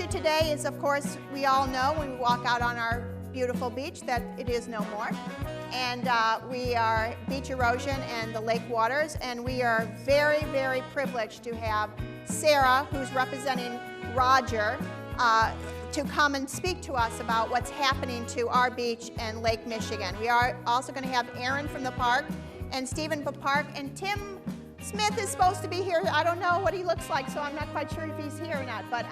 issue today is, of course, we all know when we walk out on our beautiful beach that it is no more. And we are beach erosion and the lake waters, and we are very, very privileged to have Sara, who's representing Roger, to come and speak to us about what's happening to our beach and Lake Michigan. We are also going to have Erin from the park and Steven from the park, and Tim Smith is supposed to be here. I don't know what he looks like, so I'm not quite sure if he's here or not, but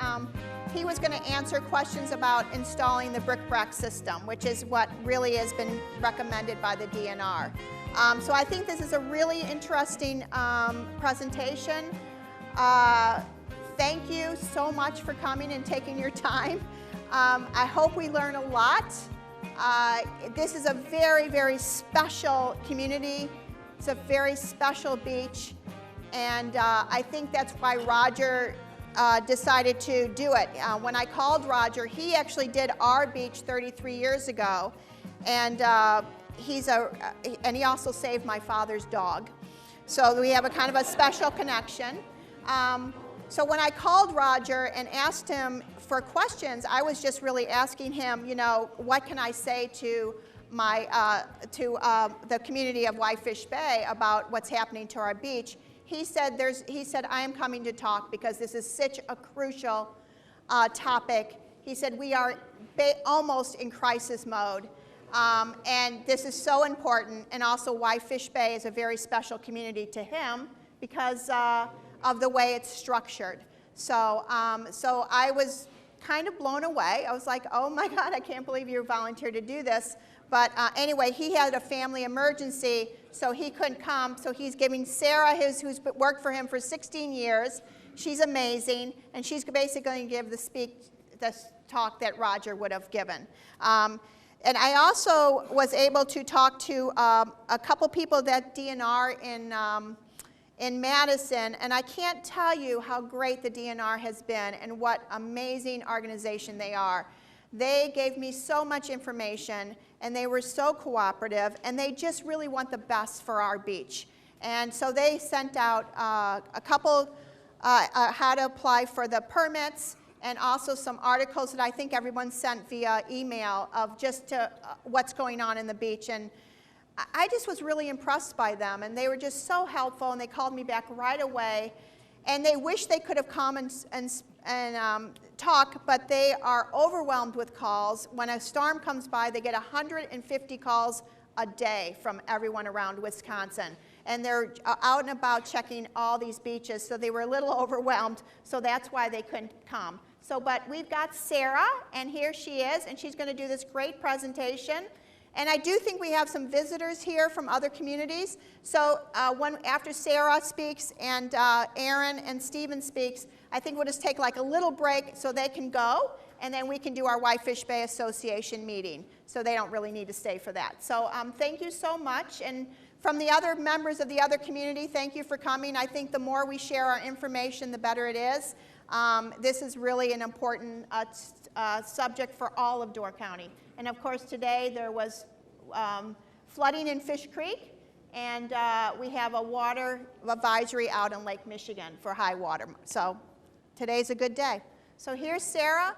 he was going to answer questions about installing the brick-brack system, which is what really has been recommended by the DNR. So I think this is a really interesting presentation. Thank you so much for coming and taking your time. I hope we learn a lot. This is a very, very special community. It's a very special beach, and I think that's why Roger decided to do it. When I called Roger, he actually did our beach 33 years ago, and he also saved my father's dog. So we have a kind of a special connection. So when I called Roger and asked him for questions, I was just really asking him, you know, what can I say to the community of Whitefish Bay about what's happening to our beach. He said, I am coming to talk because this is such a crucial topic. He said, we are almost in crisis mode, and this is so important, and also Whitefish Bay is a very special community to him because of the way it's structured. So I was kind of blown away. I was like, oh my God, I can't believe you volunteered to do this. But anyway, he had a family emergency, so he couldn't come. So he's giving Sara, who's worked for him for 16 years. She's amazing, and she's basically going to give the talk that Roger would have given. And I also was able to talk to a couple people that DNR in Madison, and I can't tell you how great the DNR has been and what amazing organization they are. They gave me so much information, and they were so cooperative, and they just really want the best for our beach. And so they sent out a couple how to apply for the permits, and also some articles that I think everyone sent via email of just what's going on in the beach. And I just was really impressed by them, and they were just so helpful, and they called me back right away. And they wish they could have come and talk, but they are overwhelmed with calls. When a storm comes by, they get 150 calls a day from everyone around Wisconsin. And they're out and about checking all these beaches, so they were a little overwhelmed, so that's why they couldn't come. But we've got Sara, and here she is, and she's going to do this great presentation. And I do think we have some visitors here from other communities. So after Sara speaks and Erin and Steven speaks, I think we'll just take like a little break so they can go, and then we can do our Whitefish Bay Association meeting. So they don't really need to stay for that. So thank you so much. And from the other members of the other community, thank you for coming. I think the more we share our information, the better it is. This is really an important subject for all of Door County. And of course, today there was flooding in Fish Creek, and we have a water advisory out in Lake Michigan for high water. So today's a good day. So here's Sara.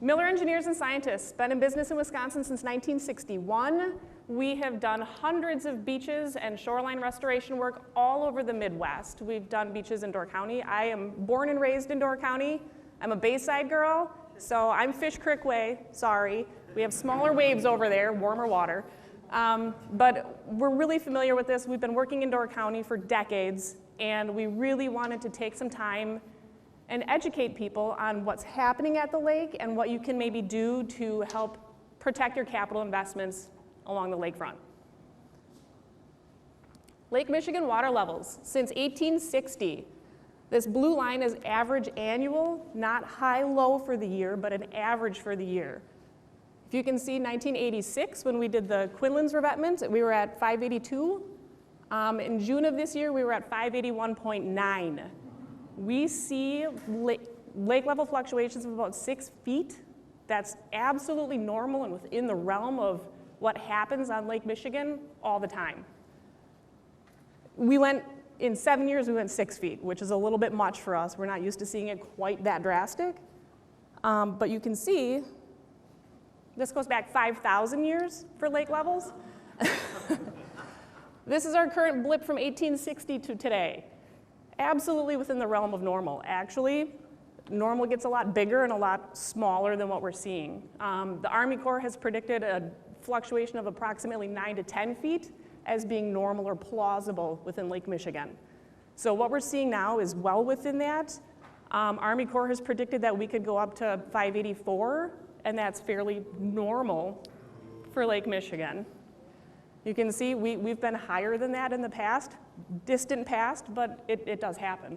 Miller Engineers and Scientists, been in business in Wisconsin since 1961. We have done hundreds of beaches and shoreline restoration work all over the Midwest. We've done beaches in Door County. I am born and raised in Door County. I'm a Bayside girl. So I'm Fish Creek Way, sorry. We have smaller waves over there, warmer water. But we're really familiar with this. We've been working in Door County for decades, and we really wanted to take some time and educate people on what's happening at the lake and what you can maybe do to help protect your capital investments along the lakefront. Lake Michigan water levels since 1860. This blue line is average annual, not high-low for the year, but an average for the year. If you can see 1986, when we did the Quinlan's revetment, we were at 582. In June of this year, we were at 581.9. We see lake level fluctuations of about 6 feet. That's absolutely normal and within the realm of what happens on Lake Michigan all the time. We went In 7 years, we went 6 feet, which is a little bit much for us. We're not used to seeing it quite that drastic. But you can see, this goes back 5,000 years for lake levels. This is our current blip from 1860 to today. Absolutely within the realm of normal. Actually, normal gets a lot bigger and a lot smaller than what we're seeing. The Army Corps has predicted a fluctuation of approximately 9 to 10 feet as being normal or plausible within Lake Michigan. So what we're seeing now is well within that. Army Corps has predicted that we could go up to 584, and that's fairly normal for Lake Michigan. You can see we've been higher than that in the past, distant past, but it does happen.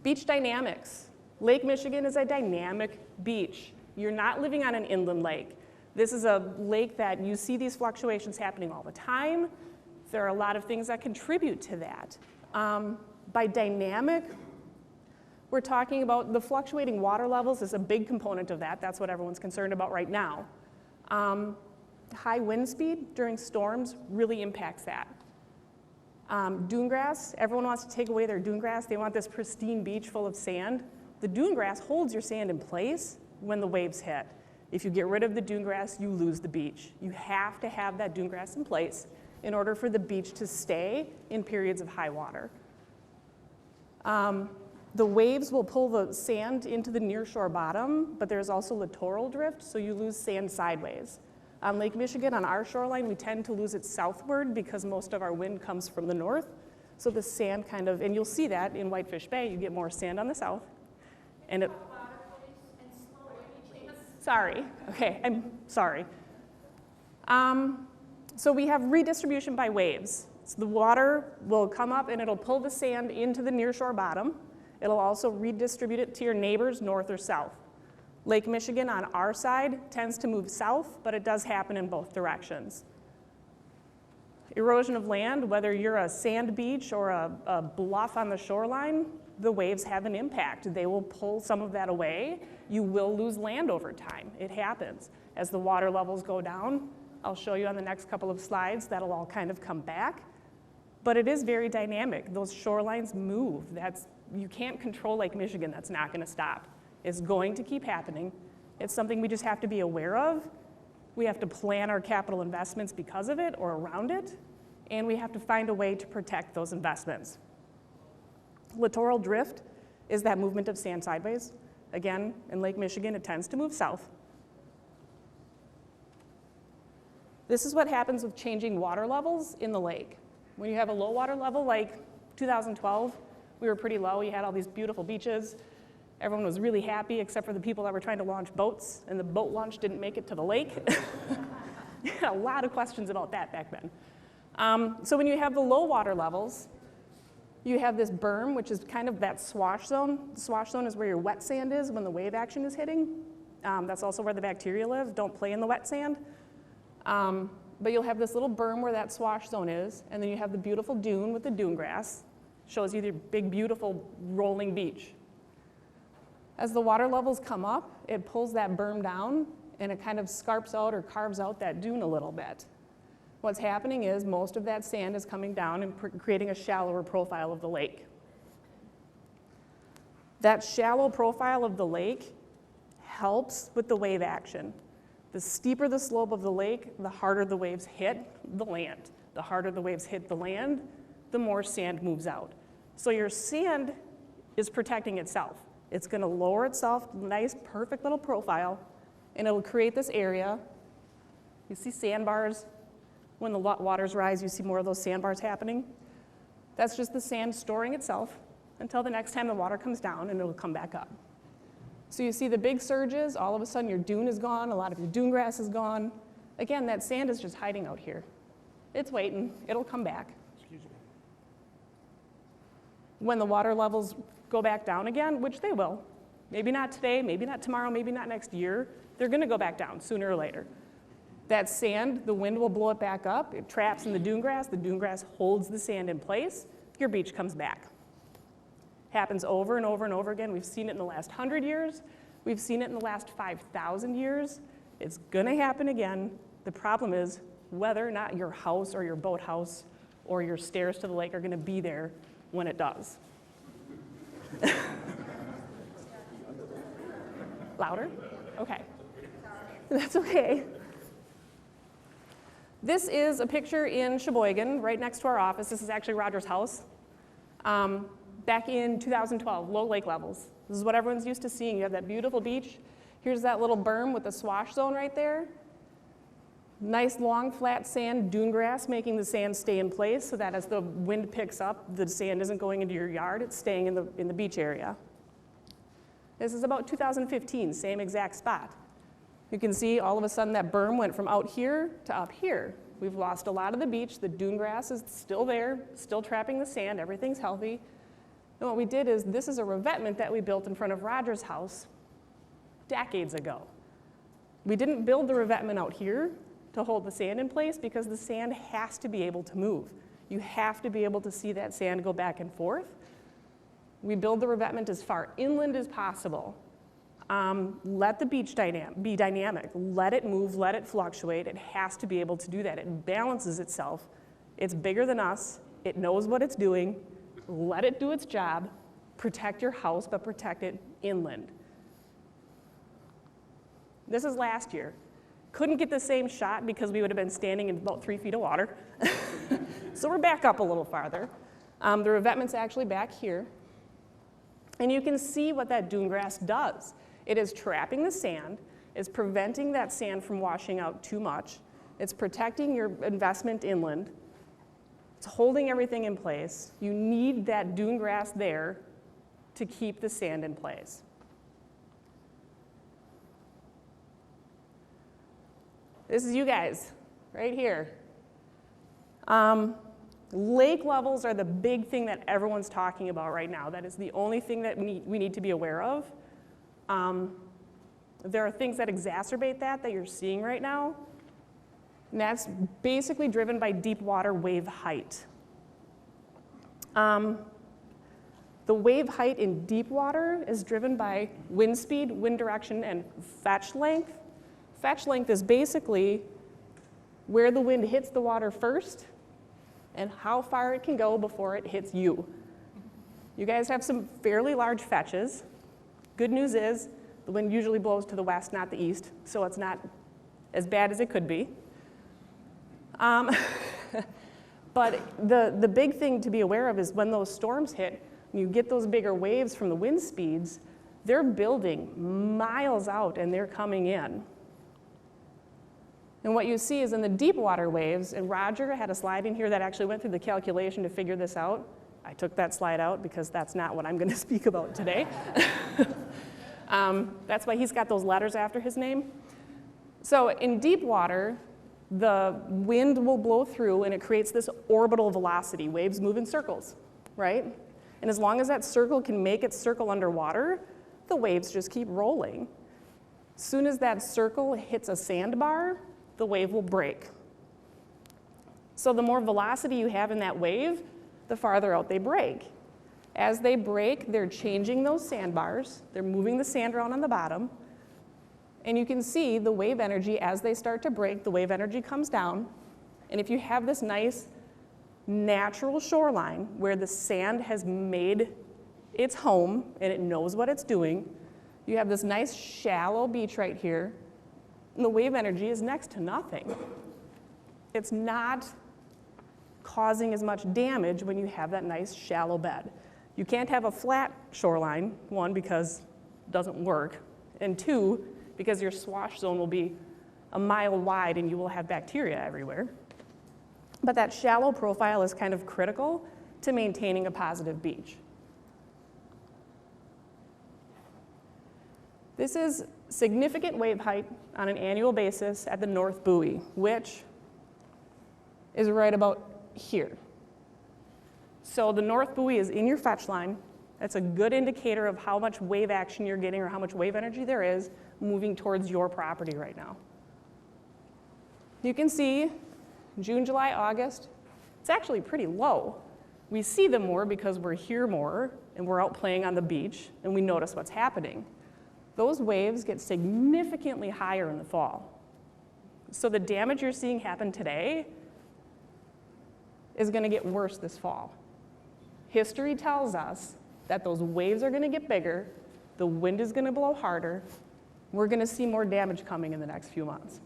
Beach dynamics. Lake Michigan is a dynamic beach. You're not living on an inland lake. This is a lake that you see these fluctuations happening all the time. There are a lot of things that contribute to that. By dynamic, we're talking about the fluctuating water levels is a big component of that. That's what everyone's concerned about right now. High wind speed during storms really impacts that. Dune grass, everyone wants to take away their dune grass. They want this pristine beach full of sand. The dune grass holds your sand in place when the waves hit. If you get rid of the dune grass, you lose the beach. You have to have that dune grass in place in order for the beach to stay in periods of high water. The waves will pull the sand into the nearshore bottom, but there's also littoral drift, so you lose sand sideways. On Lake Michigan, on our shoreline, we tend to lose it southward because most of our wind comes from the north. So the sand kind of, and you'll see that in Whitefish Bay, you get more sand on the south. And it, sorry, okay, I'm sorry. So we have redistribution by waves. So the water will come up and it'll pull the sand into the nearshore bottom. It'll also redistribute it to your neighbors north or south. Lake Michigan on our side tends to move south, but it does happen in both directions. Erosion of land, whether you're a sand beach or a bluff on the shoreline, the waves have an impact. They will pull some of that away. You will lose land over time. It happens. As the water levels go down, I'll show you on the next couple of slides, that'll all kind of come back. But it is very dynamic. Those shorelines move. You can't control Lake Michigan. That's not going to stop. It's going to keep happening. It's something we just have to be aware of. We have to plan our capital investments because of it or around it, and we have to find a way to protect those investments. Littoral drift is that movement of sand sideways. Again, in Lake Michigan, it tends to move south. This is what happens with changing water levels in the lake. When you have a low water level like 2012, we were pretty low. You had all these beautiful beaches. Everyone was really happy except for the people that were trying to launch boats, and the boat launch didn't make it to the lake. A lot of questions about that back then. So when you have the low water levels, you have this berm, which is kind of that swash zone. The swash zone is where your wet sand is when the wave action is hitting. That's also where the bacteria live. Don't play in the wet sand. But you'll have this little berm where that swash zone is, and then you have the beautiful dune with the dune grass. Shows you the big, beautiful rolling beach. As the water levels come up, it pulls that berm down, and it kind of scarps out or carves out that dune a little bit. What's happening is most of that sand is coming down and creating a shallower profile of the lake. That shallow profile of the lake helps with the wave action. The steeper the slope of the lake, the harder the waves hit the land. The harder the waves hit the land, the more sand moves out. So your sand is protecting itself. It's going to lower itself, nice, perfect little profile, and it'll create this area. You see sandbars. When the waters rise, you see more of those sandbars happening. That's just the sand storing itself until the next time the water comes down, and it'll come back up. So you see the big surges, all of a sudden your dune is gone, a lot of your dune grass is gone. Again, that sand is just hiding out here. It's waiting, it'll come back. Excuse me. When the water levels go back down again, which they will, maybe not today, maybe not tomorrow, maybe not next year, they're gonna go back down sooner or later. That sand, the wind will blow it back up, it traps in the dune grass holds the sand in place, your beach comes back. Happens over and over and over again. We've seen it in the last 100 years. We've seen it in the last 5,000 years. It's gonna happen again. The problem is whether or not your house or your boathouse or your stairs to the lake are going to be there when it does. Louder? Okay. That's okay. This is a picture in Sheboygan, right next to our office. This is actually Roger's house. Back in 2012, low lake levels. This is what everyone's used to seeing. You have that beautiful beach. Here's that little berm with the swash zone right there. Nice long flat sand dune grass, making the sand stay in place so that as the wind picks up, the sand isn't going into your yard, it's staying in the beach area. This is about 2015, same exact spot. You can see all of a sudden that berm went from out here to up here. We've lost a lot of the beach. The dune grass is still there, still trapping the sand. Everything's healthy. And what we did is, this is a revetment that we built in front of Roger's house decades ago. We didn't build the revetment out here to hold the sand in place because the sand has to be able to move. You have to be able to see that sand go back and forth. We build the revetment as far inland as possible. Let the beach be dynamic. Let it move, let it fluctuate. It has to be able to do that. It balances itself. It's bigger than us. It knows what it's doing. Let it do its job. Protect your house, but protect it inland. This is last year. Couldn't get the same shot because we would have been standing in about 3 feet of water. So we're back up a little farther. The revetment's actually back here. And you can see what that dune grass does. It is trapping the sand. It's preventing that sand from washing out too much. It's protecting your investment inland. It's holding everything in place. You need that dune grass there to keep the sand in place. This is you guys, right here. Lake levels are the big thing that everyone's talking about right now. That is the only thing that we need to be aware of. There are things that exacerbate that you're seeing right now. And that's basically driven by deep water wave height. The wave height in deep water is driven by wind speed, wind direction, and fetch length. Fetch length is basically where the wind hits the water first and how far it can go before it hits you. You guys have some fairly large fetches. Good news is the wind usually blows to the west, not the east, so it's not as bad as it could be. But the big thing to be aware of is when those storms hit, when you get those bigger waves from the wind speeds, they're building miles out and they're coming in. And what you see is in the deep water waves, and Roger had a slide in here that actually went through the calculation to figure this out. I took that slide out because that's not what I'm going to speak about today. That's why he's got those letters after his name. So in deep water, the wind will blow through and it creates this orbital velocity. Waves move in circles, right? And as long as that circle can make its circle underwater, the waves just keep rolling. As soon as that circle hits a sandbar, the wave will break. So the more velocity you have in that wave, the farther out they break. As they break, they're changing those sandbars. They're moving the sand around on the bottom. And you can see the wave energy, as they start to break, the wave energy comes down. And if you have this nice natural shoreline where the sand has made its home and it knows what it's doing, you have this nice shallow beach right here, and the wave energy is next to nothing. It's not causing as much damage when you have that nice shallow bed. You can't have a flat shoreline, one, because it doesn't work, and two, because your swash zone will be a mile wide and you will have bacteria everywhere. But that shallow profile is kind of critical to maintaining a positive beach. This is significant wave height on an annual basis at the North Buoy, which is right about here. So the North Buoy is in your fetch line. That's a good indicator of how much wave action you're getting or how much wave energy there is moving towards your property right now. You can see June, July, August, it's actually pretty low. We see them more because we're here more and we're out playing on the beach and we notice what's happening. Those waves get significantly higher in the fall. So the damage you're seeing happen today is going to get worse this fall. History tells us that those waves are going to get bigger, the wind is going to blow harder, we're going to see more damage coming in the next few months.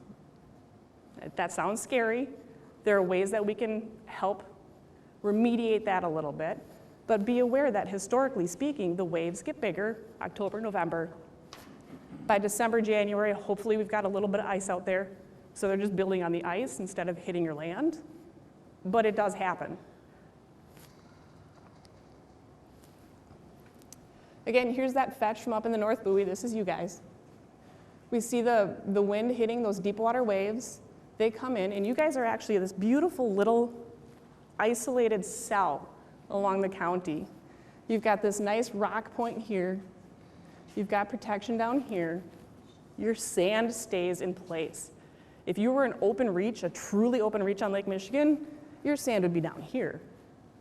That sounds scary. There are ways that we can help remediate that a little bit, but be aware that historically speaking, the waves get bigger October, November. By December, January, hopefully we've got a little bit of ice out there, so they're just building on the ice instead of hitting your land, but it does happen. Again, here's that fetch from up in the North Buoy. This is you guys. We see the wind hitting those deep water waves. They come in, and you guys are actually this beautiful little isolated cell along the county. You've got this nice rock point here. You've got protection down here. Your sand stays in place. If you were an open reach, a truly open reach on Lake Michigan, your sand would be down here.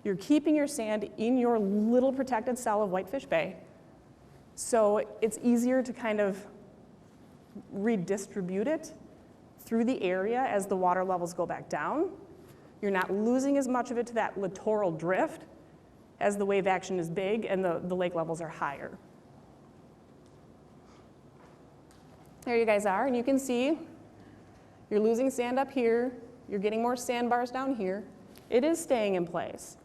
You're keeping your sand in your little protected cell of Whitefish Bay. So it's easier to kind of redistribute it through the area as the water levels go back down. You're not losing as much of it to that littoral drift as the wave action is big and the lake levels are higher. There you guys are, and you can see you're losing sand up here, you're getting more sandbars down here. It is staying in place.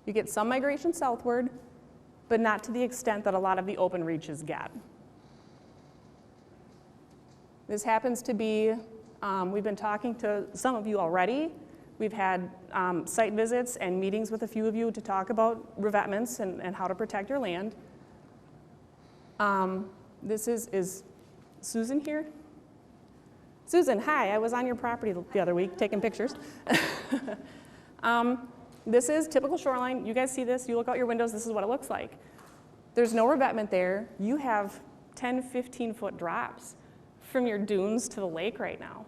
You get some migration southward, but not to the extent that a lot of the open reaches get. This happens to be, we've been talking to some of you already. We've had site visits and meetings with a few of you to talk about revetments and how to protect your land. This is Susan here? Susan, hi, I was on your property the other week taking pictures. This is typical shoreline. You guys see this, you look out your windows, this is what it looks like. There's no revetment there. You have 10, 15-foot drops from your dunes to the lake right now.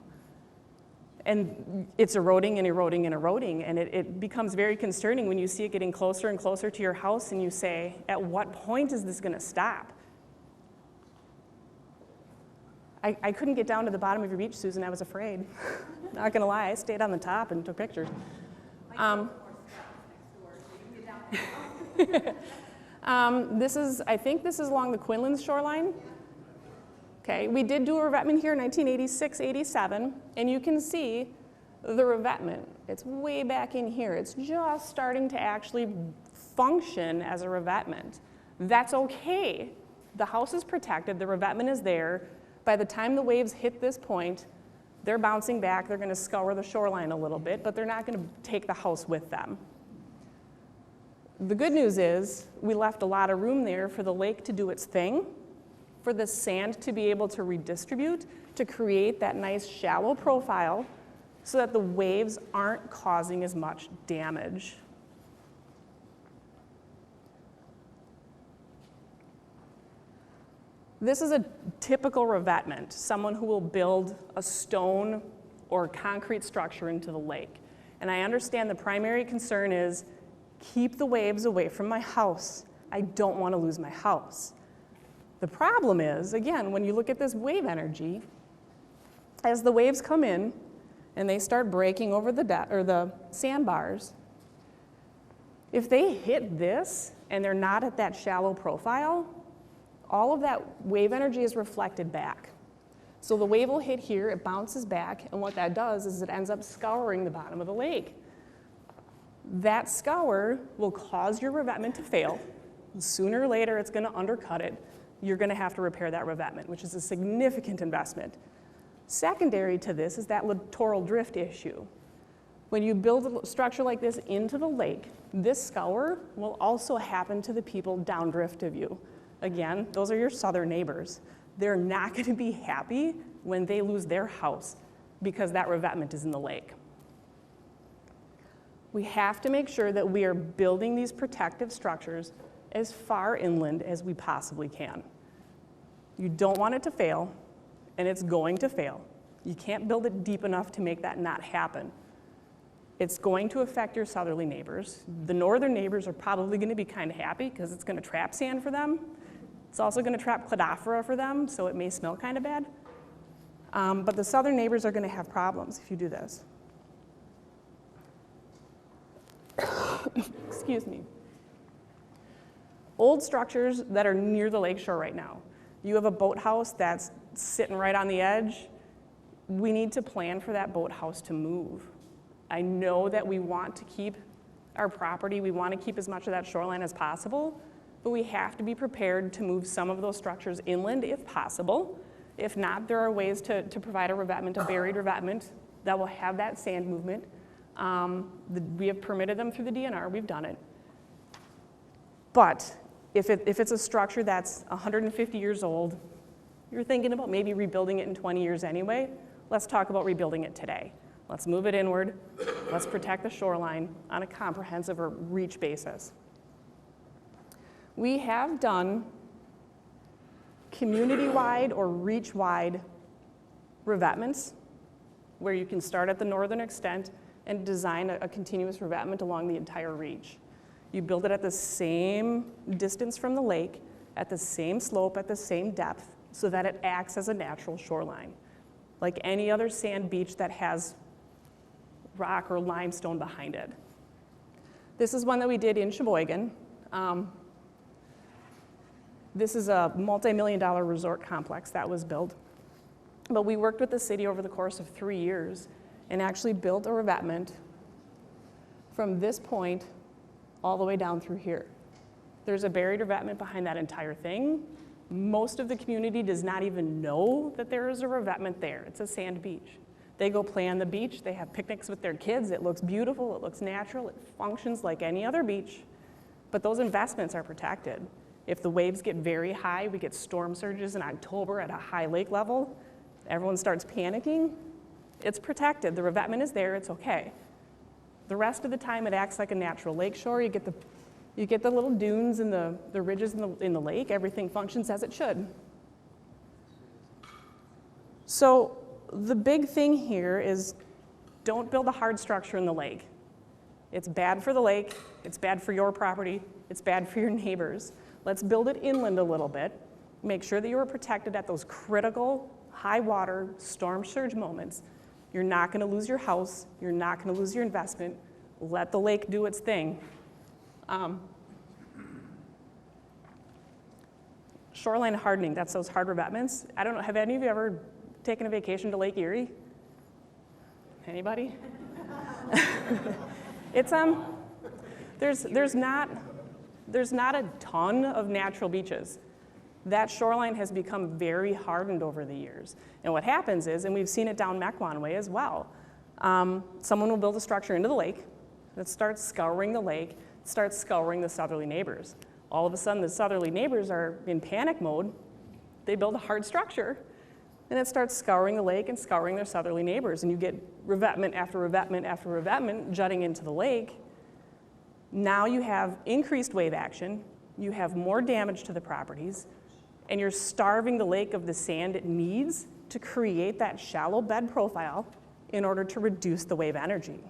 And it's eroding and eroding and eroding, and it becomes very concerning when you see it getting closer and closer to your house and you say, at what point is this gonna stop? I couldn't get down to the bottom of your beach, Susan, I was afraid. Not gonna lie, I stayed on the top and took pictures. I think this is along the Quinlan's shoreline. Okay, we did do a revetment here in 1986, 87, and you can see the revetment. It's way back in here. It's just starting to actually function as a revetment. That's okay. The house is protected, the revetment is there. By the time the waves hit this point, they're bouncing back, they're gonna scour the shoreline a little bit, but they're not gonna take the house with them. The good news is we left a lot of room there for the lake to do its thing, for the sand to be able to redistribute, to create that nice shallow profile so that the waves aren't causing as much damage. This is a typical revetment, someone who will build a stone or concrete structure into the lake. And I understand the primary concern is keep the waves away from my house. I don't want to lose my house. The problem is, again, when you look at this wave energy, as the waves come in and they start breaking over the sandbars, if they hit this and they're not at that shallow profile, all of that wave energy is reflected back. So the wave will hit here, it bounces back, and what that does is it ends up scouring the bottom of the lake. That scour will cause your revetment to fail. Sooner or later, it's gonna undercut it. You're gonna have to repair that revetment, which is a significant investment. Secondary to this is that littoral drift issue. When you build a structure like this into the lake, this scour will also happen to the people downdrift of you. Again, those are your southern neighbors. They're not gonna be happy when they lose their house because that revetment is in the lake. We have to make sure that we are building these protective structures as far inland as we possibly can. You don't want it to fail, and it's going to fail. You can't build it deep enough to make that not happen. It's going to affect your southerly neighbors. The northern neighbors are probably gonna be kind of happy because it's gonna trap sand for them. It's also going to trap cladophora for them, so it may smell kind of bad. But the southern neighbors are going to have problems if you do this. Excuse me. Old structures that are near the lakeshore right now. You have a boathouse that's sitting right on the edge. We need to plan for that boathouse to move. I know that we want to keep our property, we want to keep as much of that shoreline as possible, but we have to be prepared to move some of those structures inland if possible. If not, there are ways to provide a revetment, a buried revetment, that will have that sand movement. We have permitted them through the DNR, we've done it. But if it's a structure that's 150 years old, you're thinking about maybe rebuilding it in 20 years anyway, let's talk about rebuilding it today. Let's move it inward, let's protect the shoreline on a comprehensive or reach basis. We have done community-wide or reach-wide revetments where you can start at the northern extent and design a continuous revetment along the entire reach. You build it at the same distance from the lake, at the same slope, at the same depth, so that it acts as a natural shoreline, like any other sand beach that has rock or limestone behind it. This is one that we did in Sheboygan. This is a multi-million-dollar resort complex that was built. But we worked with the city over the course of 3 years and actually built a revetment from this point all the way down through here. There's a buried revetment behind that entire thing. Most of the community does not even know that there is a revetment there. It's a sand beach. They go play on the beach, they have picnics with their kids, it looks beautiful, it looks natural, it functions like any other beach, but those investments are protected. If the waves get very high, we get storm surges in October at a high lake level, everyone starts panicking, it's protected, the revetment is there, it's okay. The rest of the time it acts like a natural lake shore, you get the little dunes and the ridges in the lake, everything functions as it should. So the big thing here is don't build a hard structure in the lake. It's bad for the lake, it's bad for your property, it's bad for your neighbors. Let's build it inland a little bit. Make sure that you are protected at those critical high water storm surge moments. You're not going to lose your house, you're not going to lose your investment. Let the lake do its thing. Shoreline hardening, that's those hard revetments. I don't know, have any of you ever taken a vacation to Lake Erie? Anybody? It's there's not a ton of natural beaches. That shoreline has become very hardened over the years. And what happens is, and we've seen it down Mequon Way as well, someone will build a structure into the lake that starts scouring the lake, starts scouring the southerly neighbors. All of a sudden, the southerly neighbors are in panic mode. They build a hard structure, and it starts scouring the lake and scouring their southerly neighbors, and you get revetment after revetment after revetment jutting into the lake. Now you have increased wave action, you have more damage to the properties, and you're starving the lake of the sand it needs to create that shallow bed profile in order to reduce the wave energy.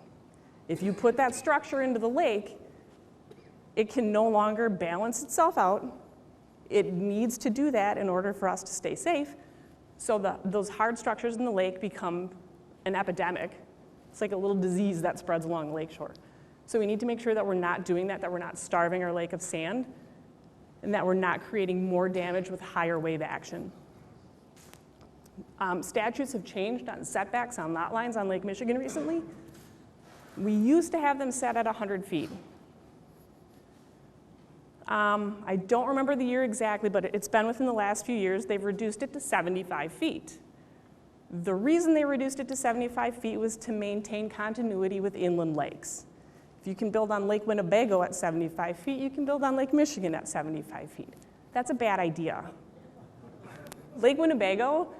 If you put that structure into the lake, it can no longer balance itself out. It needs to do that in order for us to stay safe. So those hard structures in the lake become an epidemic. It's like a little disease that spreads along the lakeshore. So we need to make sure that we're not doing that we're not starving our lake of sand, and that we're not creating more damage with higher wave action. Statutes have changed on setbacks on lot lines on Lake Michigan recently. We used to have them set at 100 feet. I don't remember the year exactly, but it's been within the last few years. They've reduced it to 75 feet. The reason they reduced it to 75 feet was to maintain continuity with inland lakes. If you can build on Lake Winnebago at 75 feet, you can build on Lake Michigan at 75 feet. That's a bad idea. Lake Winnebago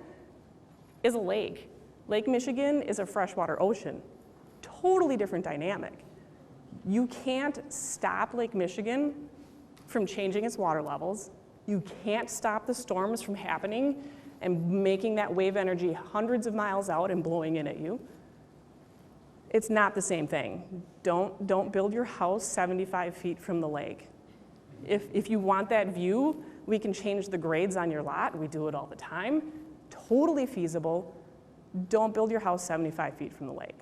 is a lake. Lake Michigan is a freshwater ocean. Totally different dynamic. You can't stop Lake Michigan from changing its water levels. You can't stop the storms from happening and making that wave energy hundreds of miles out and blowing in at you. It's not the same thing. Don't build your house 75 feet from the lake. If you want that view, We can change the grades on your lot. We do it all the time. Totally feasible. Don't build your house 75 feet from the lake.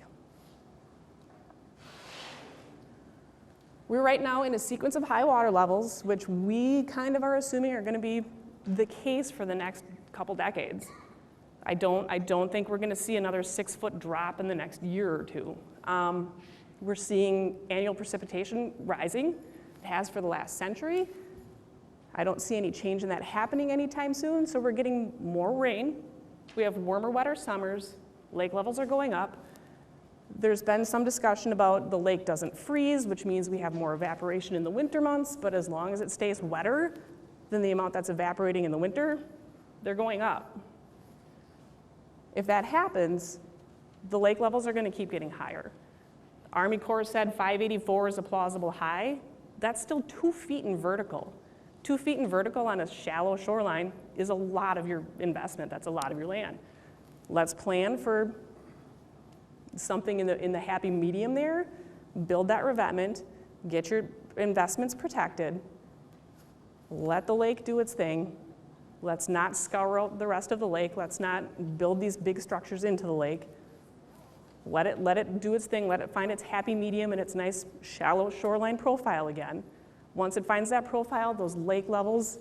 We're right now in a sequence of high water levels, which we kind of are assuming are going to be the case for the next couple decades. I don't think we're going to see another 6-foot drop in the next year or two. We're seeing annual precipitation rising. It has for the last century. I don't see any change in that happening anytime soon, so we're getting more rain. We have warmer, wetter summers. Lake levels are going up. There's been some discussion about the lake doesn't freeze, which means we have more evaporation in the winter months, but as long as it stays wetter than the amount that's evaporating in the winter, they're going up. If that happens, the lake levels are going to keep getting higher. Army Corps said 584 is a plausible high. That's still 2 feet in vertical. 2 feet in vertical on a shallow shoreline is a lot of your investment. That's a lot of your land. Let's plan for something in the happy medium there, build that revetment, get your investments protected, let the lake do its thing. Let's not scour out the rest of the lake. Let's not build these big structures into the lake. Let it do its thing. Let it find its happy medium and its nice shallow shoreline profile again. Once it finds that profile, those lake levels,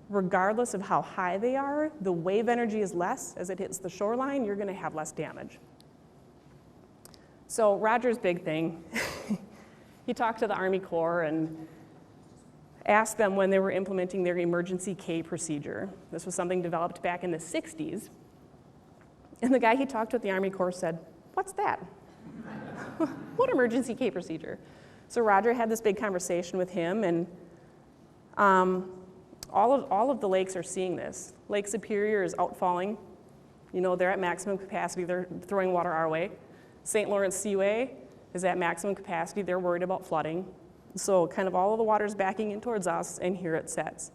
regardless of how high they are, the wave energy is less. As it hits the shoreline, you're going to have less damage. So Roger's big thing, he talked to the Army Corps and asked them when they were implementing their emergency K procedure. This was something developed back in the 60s. And the guy he talked to at the Army Corps said, "What's that?" What emergency K procedure? So Roger had this big conversation with him, and all of the lakes are seeing this. Lake Superior is outfalling. You know, they're at maximum capacity. They're throwing water our way. St. Lawrence Seaway is at maximum capacity. They're worried about flooding. So kind of all of the water is backing in towards us, and here it sets.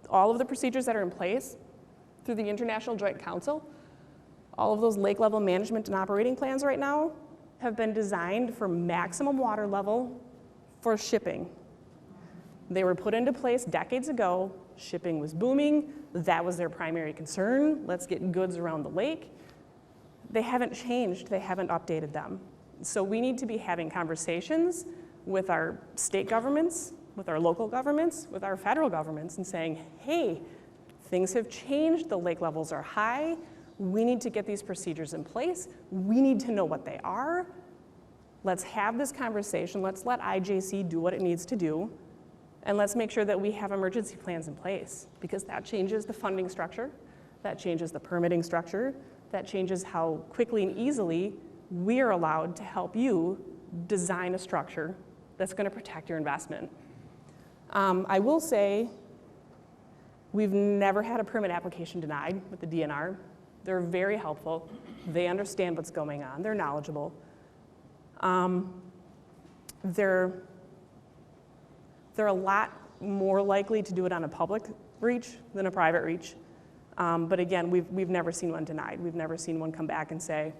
All of the procedures that are in place through the International Joint Council, all of those lake level management and operating plans right now have been designed for maximum water level for shipping. They were put into place decades ago. Shipping was booming. That was their primary concern. Let's get goods around the lake. They haven't changed. They haven't updated them. So we need to be having conversations with our state governments, with our local governments, with our federal governments, and saying, hey, things have changed. The lake levels are high. We need to get these procedures in place. We need to know what they are. Let's have this conversation. Let's let IJC do what it needs to do. And let's make sure that we have emergency plans in place, because that changes the funding structure, that changes the permitting structure, that changes how quickly and easily we are allowed to help you design a structure that's going to protect your investment. I will say we've never had a permit application denied with the DNR. They're very helpful. They understand what's going on. They're knowledgeable. They're a lot more likely to do it on a public reach than a private reach. But again, we've never seen one denied. We've never seen one come back and say,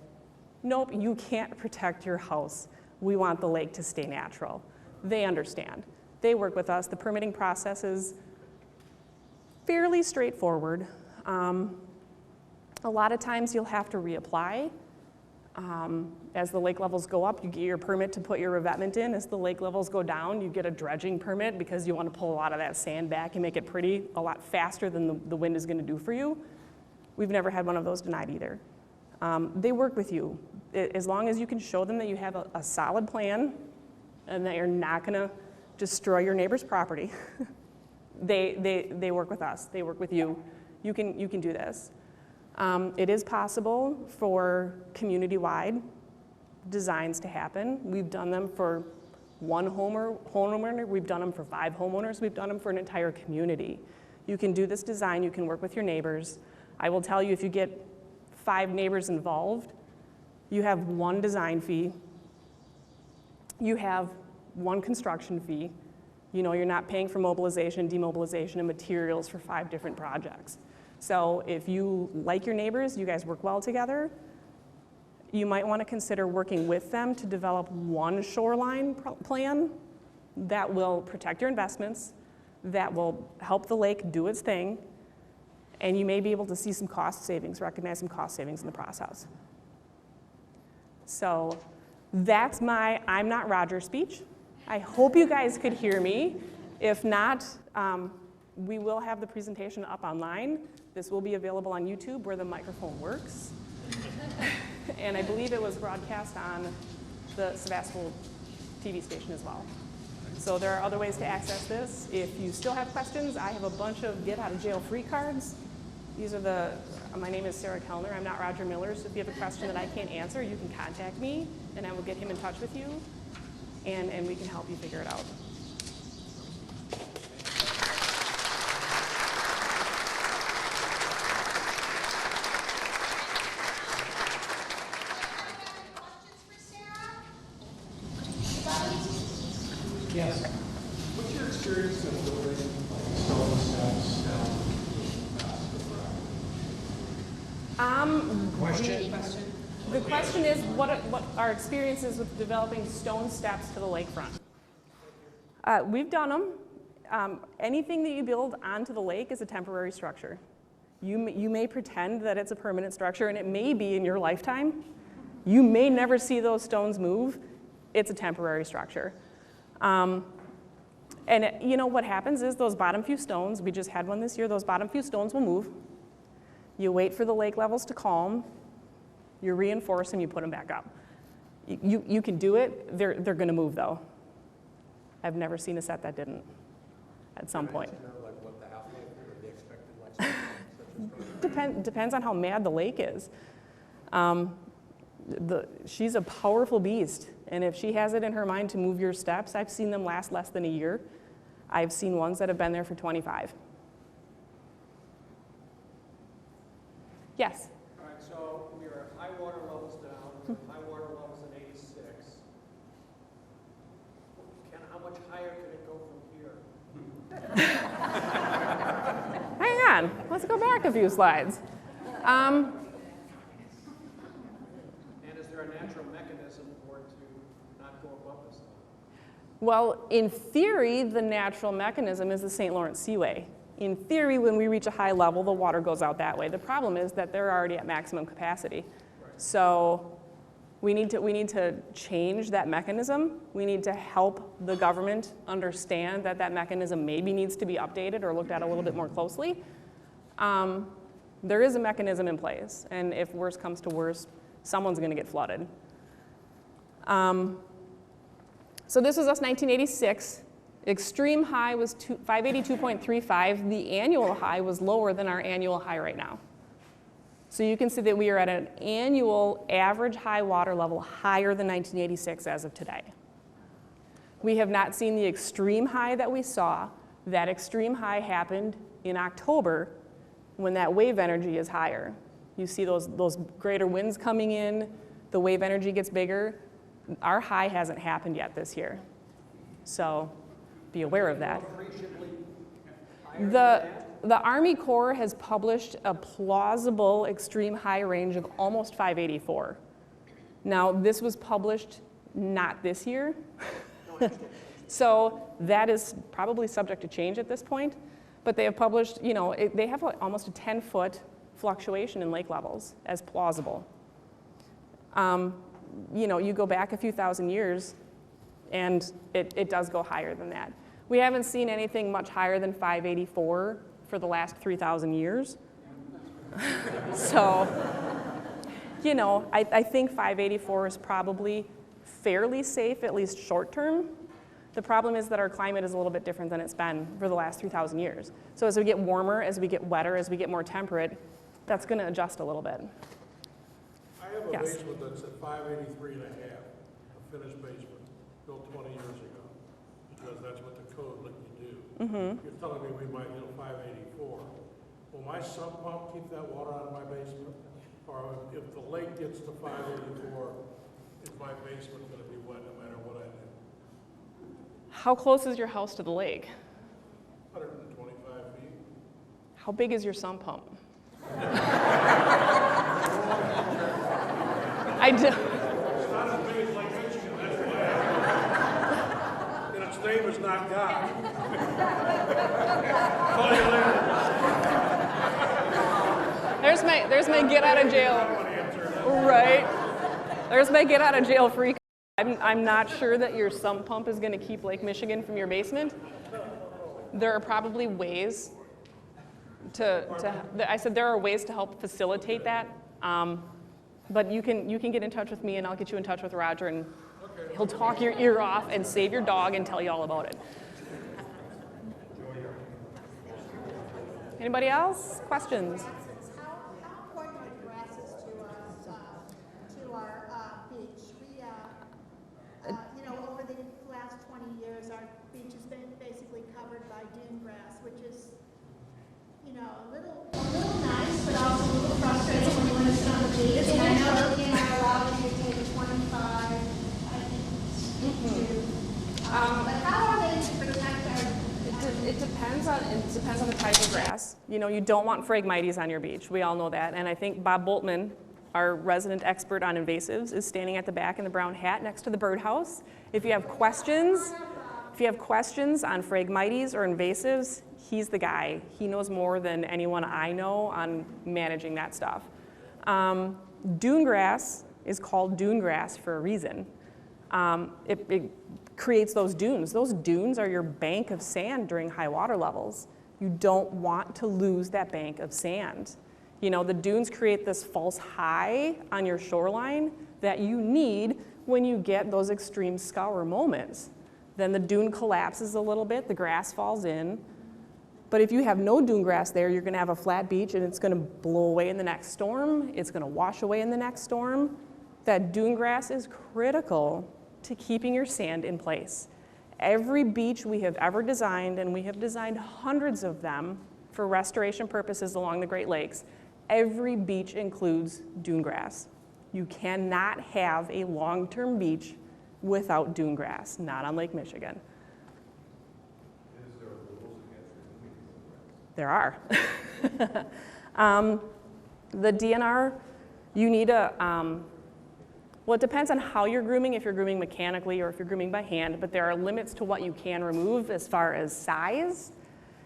nope, you can't protect your house. We want the lake to stay natural. They understand. They work with us. The permitting process is fairly straightforward. A lot of times you'll have to reapply. As the lake levels go up, you get your permit to put your revetment in. As the lake levels go down, you get a dredging permit because you want to pull a lot of that sand back and make it pretty a lot faster than the wind is going to do for you. We've never had one of those denied either. They work with you. As long as you can show them that you have a solid plan and that you're not going to destroy your neighbor's property, they work with us. They work with you. You can do this. It is possible for community-wide designs to happen. We've done them for one homeowner. We've done them for 5 homeowners. We've done them for an entire community. You can do this design. You can work with your neighbors. I will tell you, if you get 5 neighbors involved, you have 1 design fee. You have 1 construction fee. You know, you're not paying for mobilization, demobilization, and materials for 5 different projects. So if you like your neighbors, you guys work well together, you might want to consider working with them to develop one shoreline plan that will protect your investments, that will help the lake do its thing, and you may be able to see some cost savings, recognize some cost savings in the process. So that's my I'm Not Roger speech. I hope you guys could hear me. If not, we will have the presentation up online. This will be available on YouTube where the microphone works. And I believe it was broadcast on the Sebastopol TV station as well. So there are other ways to access this. If you still have questions, I have a bunch of get out of jail free cards. These are my name is Sara Kellner. I'm not Roger Miller. So if you have a question that I can't answer, you can contact me and I will get him in touch with you and we can help you figure it out. Yes. What's your experience of building stone steps down Question? The question is what our experiences with developing stone steps to the lakefront. We've done them. Anything that you build onto the lake is a temporary structure. You may pretend that it's a permanent structure, and it may be in your lifetime. You may never see those stones move. It's a temporary structure. You know what happens is those bottom few stones, we just had one this year, those bottom few stones will move. You wait for the lake levels to calm, you reinforce them, you put them back up. You can do it, they're gonna move though. I've never seen a set that didn't at some point. Depends on how mad the lake is. She's a powerful beast, and if she has it in her mind to move your steps, I've seen them last less than a year. I've seen ones that have been there for 25. Yes? All right, so we are at high water levels down, we're at high water levels in 86. How much higher can it go from here? Hang on, let's go back a few slides. And is there a natural mechanism for it to not go above this level? Well, in theory, the natural mechanism is the St. Lawrence Seaway. In theory, when we reach a high level, the water goes out that way. The problem is that they're already at maximum capacity. Right. So we need to change that mechanism. We need to help the government understand that that mechanism maybe needs to be updated or looked at a little bit more closely. There is a mechanism in place, and if worse comes to worse, someone's going to get flooded. So this was us 1986. Extreme high was 582.35. The annual high was lower than our annual high right now. So you can see that we are at an annual average high water level higher than 1986 as of today. We have not seen the extreme high that we saw. That extreme high happened in October when that wave energy is higher. You see those greater winds coming in, the wave energy gets bigger. Our high hasn't happened yet this year. So be aware of that. The Army Corps has published a plausible extreme high range of almost 584. Now, this was published not this year. So that is probably subject to change at this point. But they have published, they have almost a 10-foot fluctuation in lake levels as plausible. You go back a few thousand years, and it does go higher than that. We haven't seen anything much higher than 584 for the last 3,000 years. So, I think 584 is probably fairly safe, at least short term. The problem is that our climate is a little bit different than it's been for the last 3,000 years. So as we get warmer, as we get wetter, as we get more temperate, that's going to adjust a little bit. I have a Yes. basement that's at 583 and a half, a finished basement, built 20 years ago, because that's what the code let you do. You're telling me we might hit 584. Will my sump pump keep that water out of my basement? Or if the lake gets to 584, is my basement going to be wet no matter what I do? How close is your house to the lake? 125 feet. How big is your sump pump? I do. It's not as big as Lake Michigan, that's why. And its name is is not God. Call you later. There's my get out of jail. Right. There's my get out of jail free. I'm not sure that your sump pump is going to keep Lake Michigan from your basement. There are probably ways I said there are ways to help facilitate that. But you can get in touch with me, and I'll get you in touch with Roger, and he'll talk your ear off and save your dog and tell you all about it. Anybody else? Questions? How important are grasses to our beach? We, over the last 20 years, our beach has been basically covered by dune grass, which is, a little nice, but also a little frustrating when you want to sit on the beach. And I know that we are allowed to take 25, I think, but how are they to protect our? It depends on the type of grass. You don't want Phragmites on your beach. We all know that. And I think Bob Boltman, our resident expert on invasives, is standing at the back in the brown hat next to the birdhouse. If you have questions on Phragmites or invasives, he's the guy. He knows more than anyone I know on managing that stuff. Dune grass is called dune grass for a reason. It creates those dunes. Those dunes are your bank of sand during high water levels. You don't want to lose that bank of sand. The dunes create this false high on your shoreline that you need when you get those extreme scour moments. Then the dune collapses a little bit, the grass falls in. But if you have no dune grass there, you're going to have a flat beach, and it's going to blow away in the next storm. It's going to wash away in the next storm. That dune grass is critical to keeping your sand in place. Every beach we have ever designed, and we have designed hundreds of them for restoration purposes along the Great Lakes, every beach includes dune grass. You cannot have a long-term beach without dune grass, not on Lake Michigan. There are. The DNR, you need well, it depends on how you're grooming, if you're grooming mechanically or if you're grooming by hand, but there are limits to what you can remove as far as size,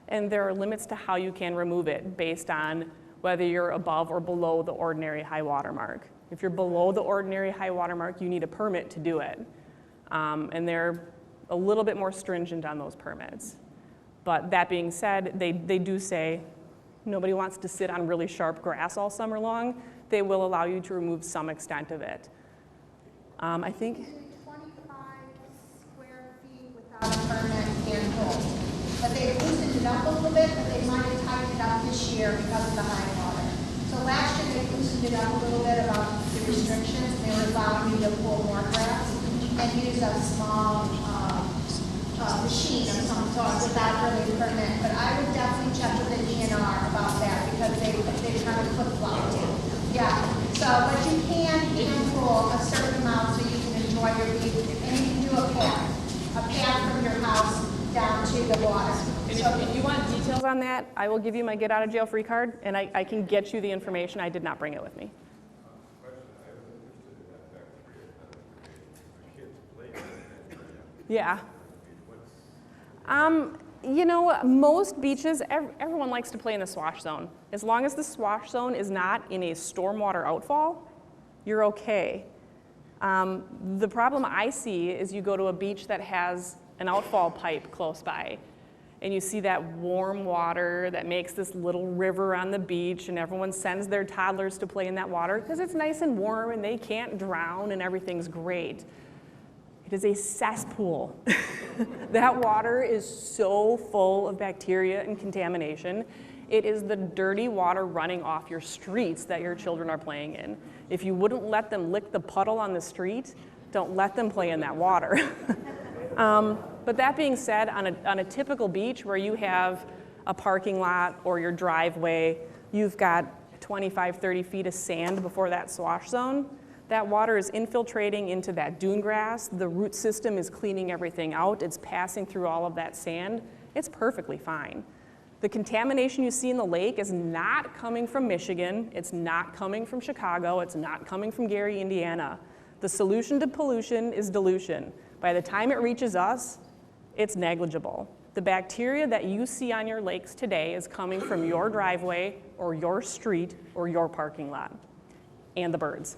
and there are limits to how you can remove it based on whether you're above or below the ordinary high water mark. If you're below the ordinary high water mark, you need a permit to do it. And they're a little bit more stringent on those permits. But that being said, they do say nobody wants to sit on really sharp grass all summer long. They will allow you to remove some extent of it. I think 25 square feet without a permit and hold. But they loosened it up a little bit, but they might have tightened it up this year because of the high water. So last year they loosened it up a little bit about the restrictions. They were allowing me to pull more grass and use a small machine of some sort without really a permit. But I would definitely check with the DNR about that because they kind of flip-flop too. Yeah. So, but you can hand pull a certain amount so you can enjoy your beach, and you can do a path from your house down to the water. And if you want details on that, I will give you my get out of jail free card, and I can get you the information. I did not bring it with me. Yeah. Most beaches, everyone likes to play in the swash zone. As long as the swash zone is not in a stormwater outfall, you're okay. The problem I see is you go to a beach that has an outfall pipe close by, and you see that warm water that makes this little river on the beach, and everyone sends their toddlers to play in that water because it's nice and warm and they can't drown and everything's great. It is a cesspool. That water is so full of bacteria and contamination. It is the dirty water running off your streets that your children are playing in. If you wouldn't let them lick the puddle on the street, don't let them play in that water. But that being said, on a typical beach where you have a parking lot or your driveway, you've got 25, 30 feet of sand before that swash zone. That water is infiltrating into that dune grass. The root system is cleaning everything out. It's passing through all of that sand. It's perfectly fine. The contamination you see in the lake is not coming from Michigan. It's not coming from Chicago. It's not coming from Gary, Indiana. The solution to pollution is dilution. By the time it reaches us, it's negligible. The bacteria that you see on your lakes today is coming from your driveway or your street or your parking lot, and the birds.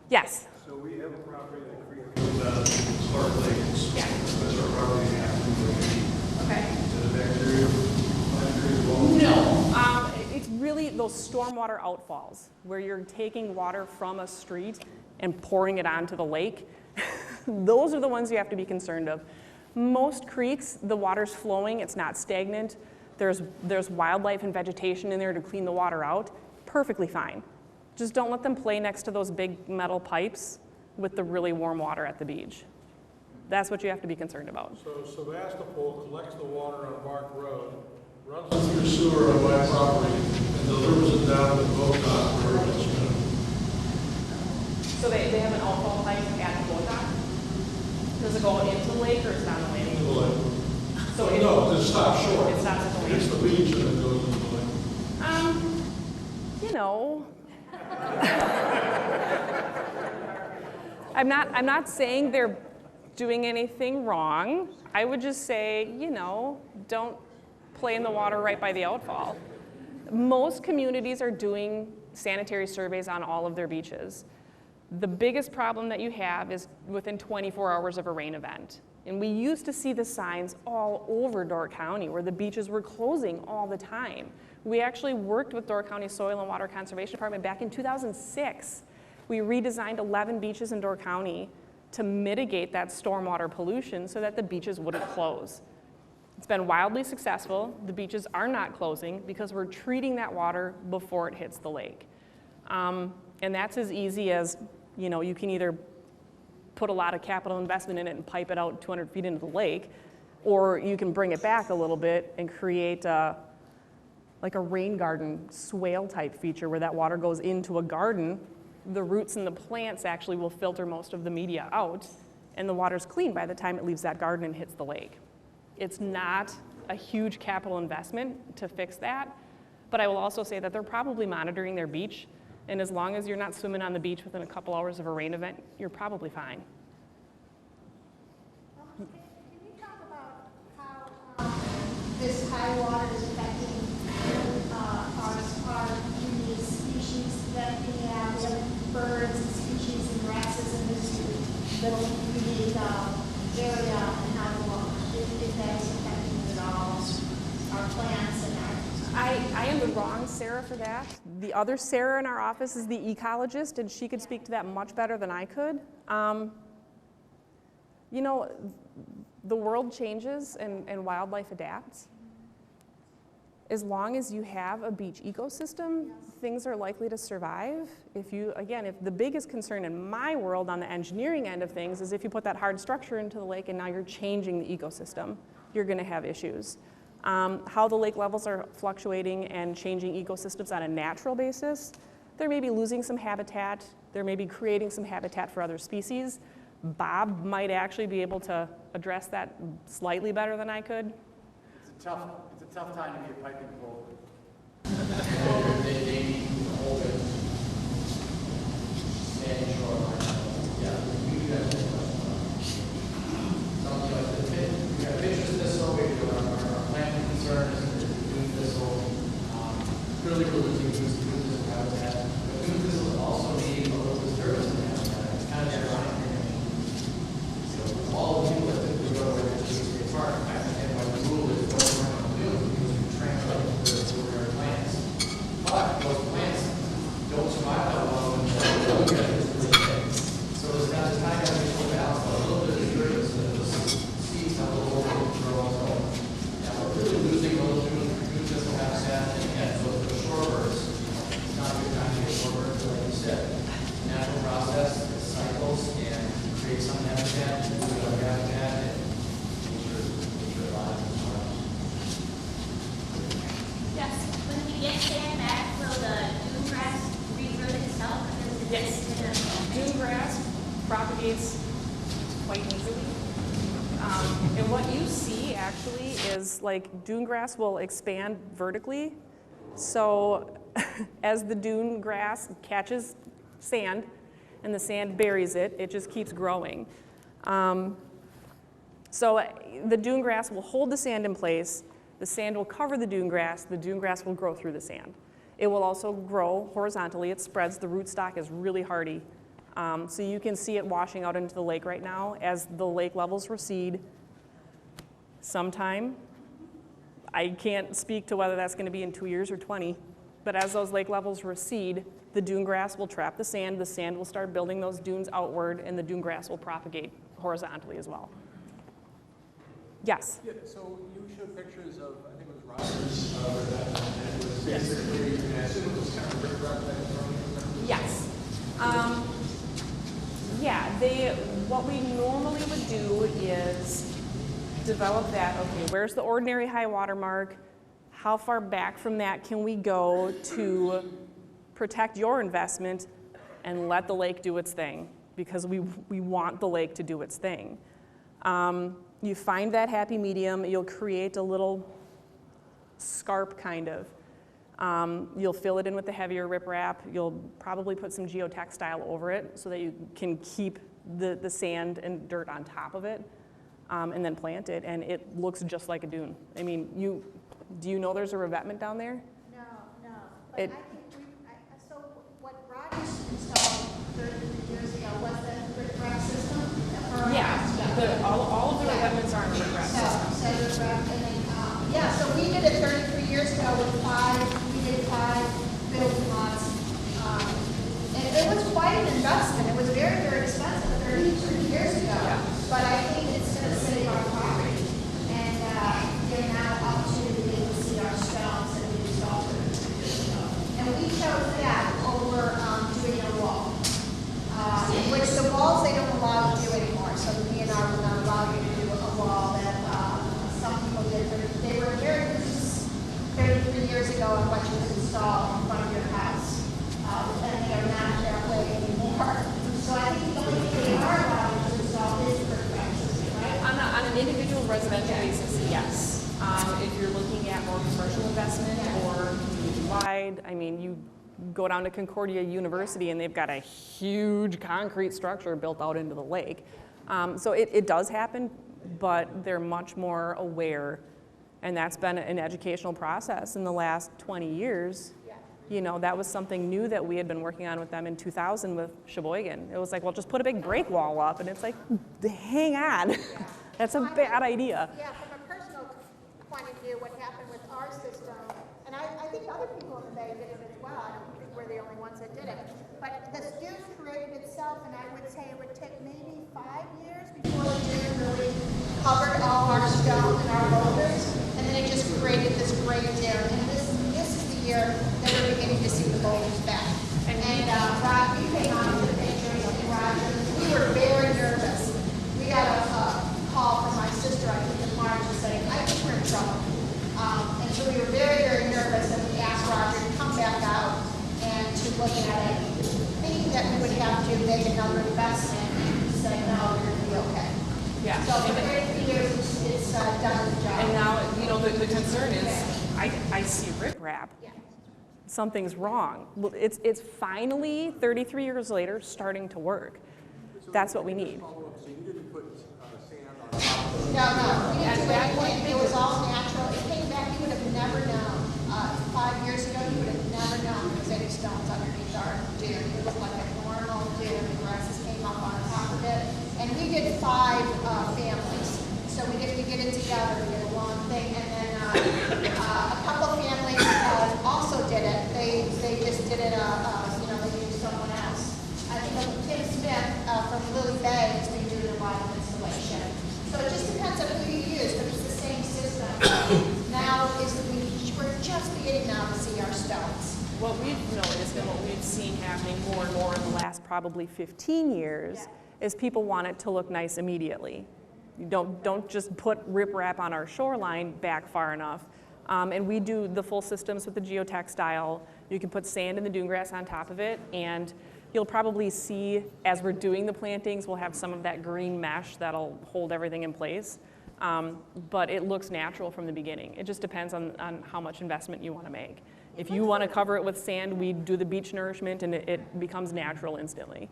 Yes? So we have a property that creeks Spark Lakes. Yeah. That's our property in Acton. Okay. Is it bacteria as well? No, it's really those stormwater outfalls where you're taking water from a street and pouring it onto the lake. Those are the ones you have to be concerned of. Most creeks, the water's flowing, it's not stagnant. There's wildlife and vegetation in there to clean the water out. Perfectly fine. Just don't let them play next to those big metal pipes with the really warm water at the beach. That's what you have to be concerned about. So Sebastopol collects the water on Bark Road, runs it through sewer on my property, and delivers it down to Boat Dock where it's going. So they have an outfall pipe at the boat dock? Does it go into the lake or is it on the lake? Into the lake. So it, No, it stops short. It stops at the lake. It's the beach and it goes into the lake. You know, I'm not saying they're doing anything wrong. I would just say, you know, don't play in the water right by the outfall. Most communities are doing sanitary surveys on all of their beaches. The biggest problem that you have is within 24 hours of a rain event. And we used to see the signs all over Door County where the beaches were closing all the time. We actually worked with Door County Soil and Water Conservation Department back in 2006. We redesigned 11 beaches in Door County to mitigate that stormwater pollution so that the beaches wouldn't close. It's been wildly successful. The beaches are not closing because we're treating that water before it hits the lake. And that's as easy as, you know, you can either put a lot of capital investment in it and pipe it out 200 feet into the lake, or you can bring it back a little bit and create like a rain garden swale type feature where that water goes into a garden. The roots and the plants actually will filter most of the media out, and the water's clean by the time it leaves that garden and hits the lake. It's not a huge capital investment to fix that, but I will also say that they're probably monitoring their beach, and as long as you're not swimming on the beach within a couple hours of a rain event, you're probably fine. Can you talk about how this high water is affecting our unique species that we have? We have birds and species and grasses in this little unique area, and how if that is affecting it at all, our plants and our... I am the wrong Sarah for that. The other Sarah in our office is the ecologist, and she could speak to that much better than I could. You know, the world changes and wildlife adapts. As long as you have a beach ecosystem, things are likely to survive. If the biggest concern in my world on the engineering end of things is if you put that hard structure into the lake and now you're changing the ecosystem, you're gonna have issues. How the lake levels are fluctuating and changing ecosystems on a natural basis, there may be losing some habitat, there may be creating some habitat for other species. Bob might actually be able to address that slightly better than I could. It's a tough time to be a piping pole. They need to hold it. Standing shoreline. Yeah, we do have to. Something like the pit. We have pitches this way. Our planting concern is dune thistle. Clearly, we're losing dune thistle habitat. But dune thistle also need a little disturbance in the habitat. It's kind of ironic. So all the people that typically go where the state park, I understand why the rule is what we're going to do because we translate to rare plants. But those plants don't survive that long when they're so it's got to kind of be a balance, a little bit of disturbance so that the seeds have a little bit of grow. So yeah, we're really losing a little dune thistle habitat. And again, so for the shorebirds, it's not a good time to get shorebirds, like you said. Natural process, it cycles and create some habitat, move it up habitat, and nature alive as well. Yes, when we get sand back, will the dune grass regrow itself? Yes. Dune grass propagates quite easily. And what you see actually is like dune grass will expand vertically. So as the dune grass catches sand and the sand buries it, it just keeps growing. So the dune grass will hold the sand in place, the sand will cover the dune grass will grow through the sand. It will also grow horizontally, it spreads, the rootstock is really hardy. So you can see it washing out into the lake right now as the lake levels recede. Sometime, I can't speak to whether that's going to be in 2 years or 20, but as those lake levels recede, the dune grass will trap the sand will start building those dunes outward, and the dune grass will propagate horizontally as well. Yes? Yeah, so you showed pictures of, I think it was Rogers, where that was basically, I assume it was kind of riprap that from. Yes. What we normally would do is develop that, okay, where's the ordinary high water mark? How far back from that can we go to protect your investment and let the lake do its thing? Because we want the lake to do its thing. You find that happy medium, you'll create a little scarp kind of. You'll fill it in with the heavier riprap. You'll probably put some geotextile over it so that you can keep the sand and dirt on top of it, and then plant it, and it looks just like a dune. I mean, do you know there's a revetment down there? No. But I think so what Rogers installed 30 years ago was the riprap system. All of the revetments are in the riprap system. So riprap, and then, so we did it 33 years ago with we did 5 building lots. And it was quite an investment. It was very, very expensive 30 years ago. Yeah. But I think it's going to save our property. And they're now up to be able to see our stones that we installed 30 years ago. And we chose that over doing a wall. Which the walls they don't allow you to do anymore. So the DNR will not allow you to do a wall that some people did. They were very loose 33 years ago on what you could install in front of your house. And they are not that way anymore. So I think the only thing they are allowed to install is the riprap system, right? On an individual residential basis, yes. If you're looking at more commercial investment or community-wide, I mean, you go down to Concordia University and they've got a huge concrete structure built out into the lake. So it does happen, but they're much more aware, and that's been an educational process in the last 20 years. You know, that was something new that we had been working on with them in 2000 with Sheboygan. It was like, well, just put a big break wall up, and it's like, hang on, that's a bad idea. Yeah, from a personal point of view, what happened with our system, and I think other people in the Bay did it as well. I don't think we're the only ones that did it. But the dune created itself, and I would say it would take maybe 5 years before the dune really covered all our stones and our boulders, and then it just created this great dune. And this is the year that we're beginning to see the boulders back. And Rod, you came on with the pictures and Roger. We were very nervous. We got a call from my sister, I think in March, saying, I think we're in trouble. And so we were very, very nervous, and we asked Roger to come back out and to look at it, thinking that we would have to make another investment, and he said, no, we're going to be okay. Yeah. So for 33 years, it's done the job. And now, you know, the concern is, I see riprap. Yeah. Something's wrong. Well, it's finally, 33 years later, starting to work. That's what we need. So you didn't put sand on top of it? No, we didn't do anything. It was all natural. It came back, you would have never known. 5 years ago, you would have never known there was any stones underneath our dune. It looked like a normal dune. The grasses came up on top of it. And we did 5 families. So we get it together, we did a long thing. And then a couple families also did it. They just did it, they used someone else. I think Tim Smith from Lily Bay has been doing a lot of installation. So it just depends on who you use, but it's the same system. Now we're just beginning now to see our stones. What we've noticed and what we've seen happening more and more in the last probably 15 years is people want it to look nice immediately. You don't just put riprap on our shoreline back far enough. And we do the full systems with the geotextile. You can put sand and the dune grass on top of it, and you'll probably see as we're doing the plantings, we'll have some of that green mesh that'll hold everything in place. But it looks natural from the beginning. It just depends on how much investment you want to make. If you want to cover it with sand, we do the beach nourishment, and it becomes natural instantly.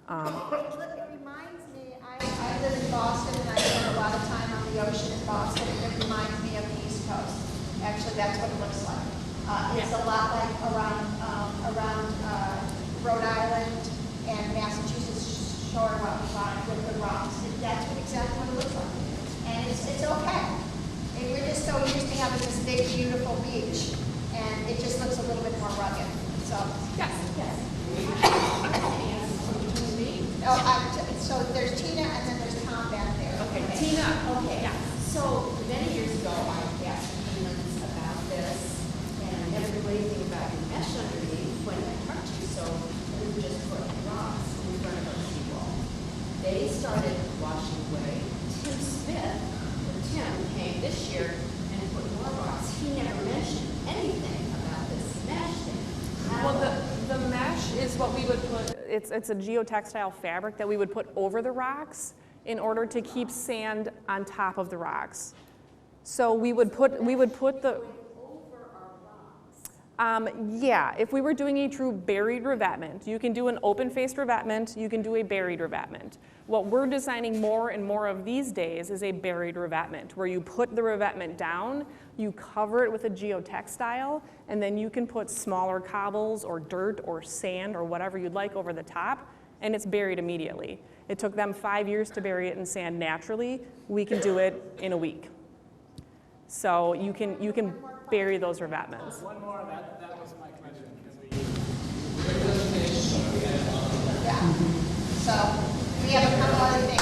It reminds me, I I live in Boston, and I spend a lot of time on the ocean in Boston, and it reminds me of the East Coast. Actually, that's what it looks like. It's a lot like around Rhode Island and Massachusetts shoreline with the rocks. That's exactly what it looks like. And it's okay. And we're just so used to having this big, beautiful beach, and it just looks a little bit more rugged. So, Yes. so there's Tina, and then there's Tom back there. Okay, Tina. Okay, so many years ago, I asked humans about this, and I never knew anything about your mesh underneath when I talked to you, so we would just put rocks in front of our seawall. They started washing away. Tim Smith, or Tim, came this year and put more rocks. He never mentioned anything about this mesh thing. Well, the mesh is what we would put, it's a geotextile fabric that we would put over the rocks in order to keep sand on top of the rocks. So we would put the, yeah, if we were doing a true buried revetment, you can do an open-faced revetment, you can do a buried revetment. What we're designing more and more of these days is a buried revetment, where you put the revetment down, you cover it with a geotextile, and then you can put smaller cobbles or dirt or sand or whatever you'd like over the top, and it's buried immediately. It took them 5 years to bury it in sand naturally. We can do it in a week. So you can bury those revetments. One more, that was my question. Yeah. So we have a couple other things.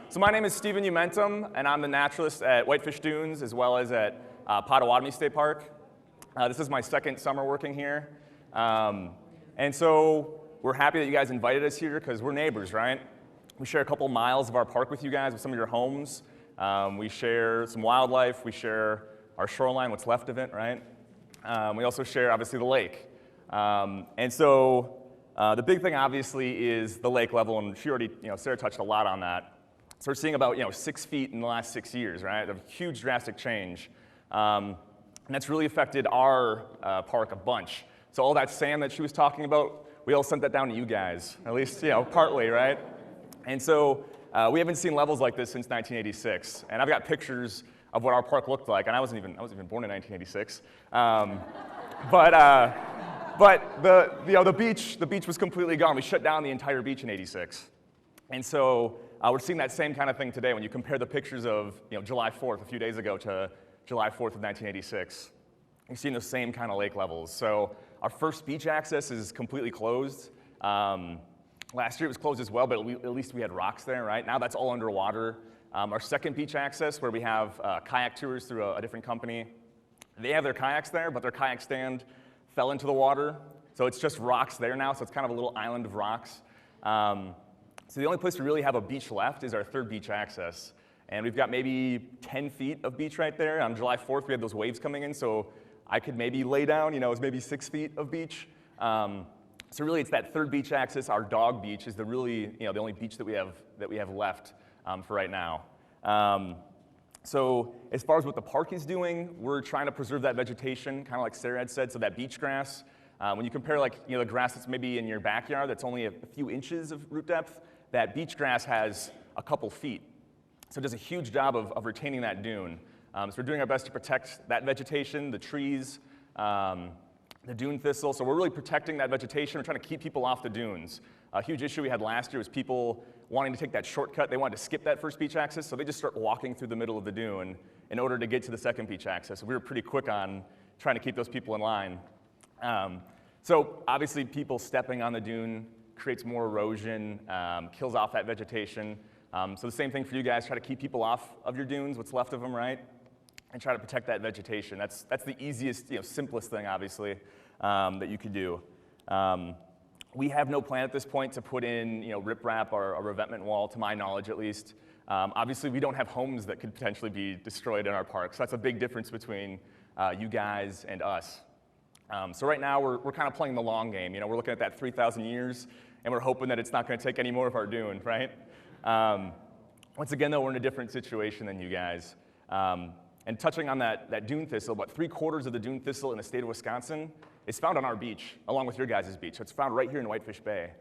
So my name is Steven Umentum, and I'm the naturalist at Whitefish Dunes as well as at Potawatomi State Park. This is my second summer working here. And so we're happy that you guys invited us here because we're neighbors, right? We share a couple miles of our park with you guys, with some of your homes. We share some wildlife. We share our shoreline, what's left of it, right? We also share, obviously, the lake. And so the big thing, obviously, is the lake level, and she already, Sara touched a lot on that. So we're seeing about 6 feet in the last 6 years, right? A huge drastic change. And that's really affected our park a bunch. So all that sand that she was talking about, we all sent that down to you guys, at least, partly, right? And so we haven't seen levels like this since 1986. And I've got pictures of what our park looked like, and I wasn't even born in 1986. But the beach was completely gone. We shut down the entire beach in '86. And so we're seeing that same kind of thing today when you compare the pictures of July 4th a few days ago to July 4th of 1986. You're seeing those same kind of lake levels. So our first beach access is completely closed. Last year it was closed as well, but at least we had rocks there, right? Now that's all underwater. Our second beach access, where we have kayak tours through a different company, they have their kayaks there, but their kayak stand fell into the water. So it's just rocks there now, so it's kind of a little island of rocks. So the only place we really have a beach left is our third beach access. And we've got maybe 10 feet of beach right there. On July 4th, we had those waves coming in, so I could maybe lay down, it's maybe 6 feet of beach. So really, it's that third beach access. Our dog beach is the only beach that we have left for right now. So as far as what the park is doing, we're trying to preserve that vegetation, kind of like Sara had said, so that beach grass. When you compare the grass that's maybe in your backyard that's only a few inches of root depth, that beach grass has a couple feet. So it does a huge job of retaining that dune. So we're doing our best to protect that vegetation, the trees, the dune thistle. So we're really protecting that vegetation. We're trying to keep people off the dunes. A huge issue we had last year was people wanting to take that shortcut. They wanted to skip that first beach access, so they just start walking through the middle of the dune in order to get to the second beach access. So we were pretty quick on trying to keep those people in line. So obviously people stepping on the dune creates more erosion, kills off that vegetation. So the same thing for you guys, try to keep people off of your dunes, what's left of them, right? And try to protect that vegetation. That's the easiest, simplest thing, obviously, that you could do. We have no plan at this point to put in, riprap or a revetment wall, to my knowledge at least. Obviously, we don't have homes that could potentially be destroyed in our park, so that's a big difference between you guys and us. So right now, we're kind of playing the long game. We're looking at that 3,000 years, and we're hoping that it's not going to take any more of our dune, right? Once again, though, we're in a different situation than you guys. And touching on that dune thistle, about 3/4 of the dune thistle in the state of Wisconsin is found on our beach, along with your guys' beach. So it's found right here in Whitefish Bay.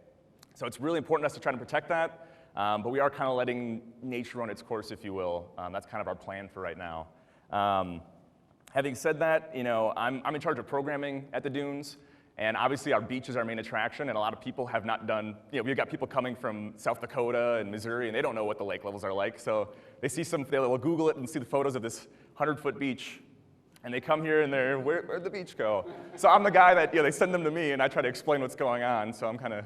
So it's really important to us to try to protect that, but we are kind of letting nature run its course, if you will. That's kind of our plan for right now. Having said that, I'm in charge of programming at the dunes, and obviously our beach is our main attraction, and a lot of people have not done, we've got people coming from South Dakota and Missouri, and they don't know what the lake levels are like, so they see they'll Google it and see the photos of this 100-foot beach, and they come here and they're, where'd the beach go? So I'm the guy that, they send them to me, and I try to explain what's going on, so I'm kind of,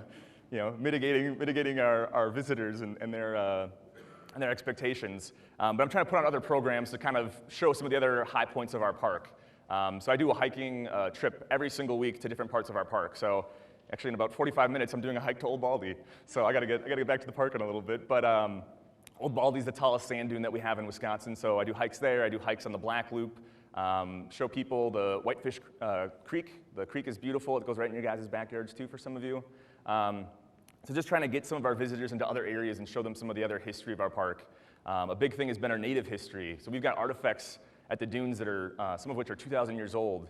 mitigating our visitors and their expectations. But I'm trying to put on other programs to kind of show some of the other high points of our park. So I do a hiking trip every single week to different parts of our park. So actually in about 45 minutes, I'm doing a hike to Old Baldy. So I gotta get back to the park in a little bit. But Old Baldy's the tallest sand dune that we have in Wisconsin. So I do hikes there. I do hikes on the Black Loop. Show people the Whitefish Creek. The creek is beautiful. It goes right in your guys' backyards too for some of you. So just trying to get some of our visitors into other areas and show them some of the other history of our park. A big thing has been our native history. So we've got artifacts at the dunes that are, some of which are 2,000 years old.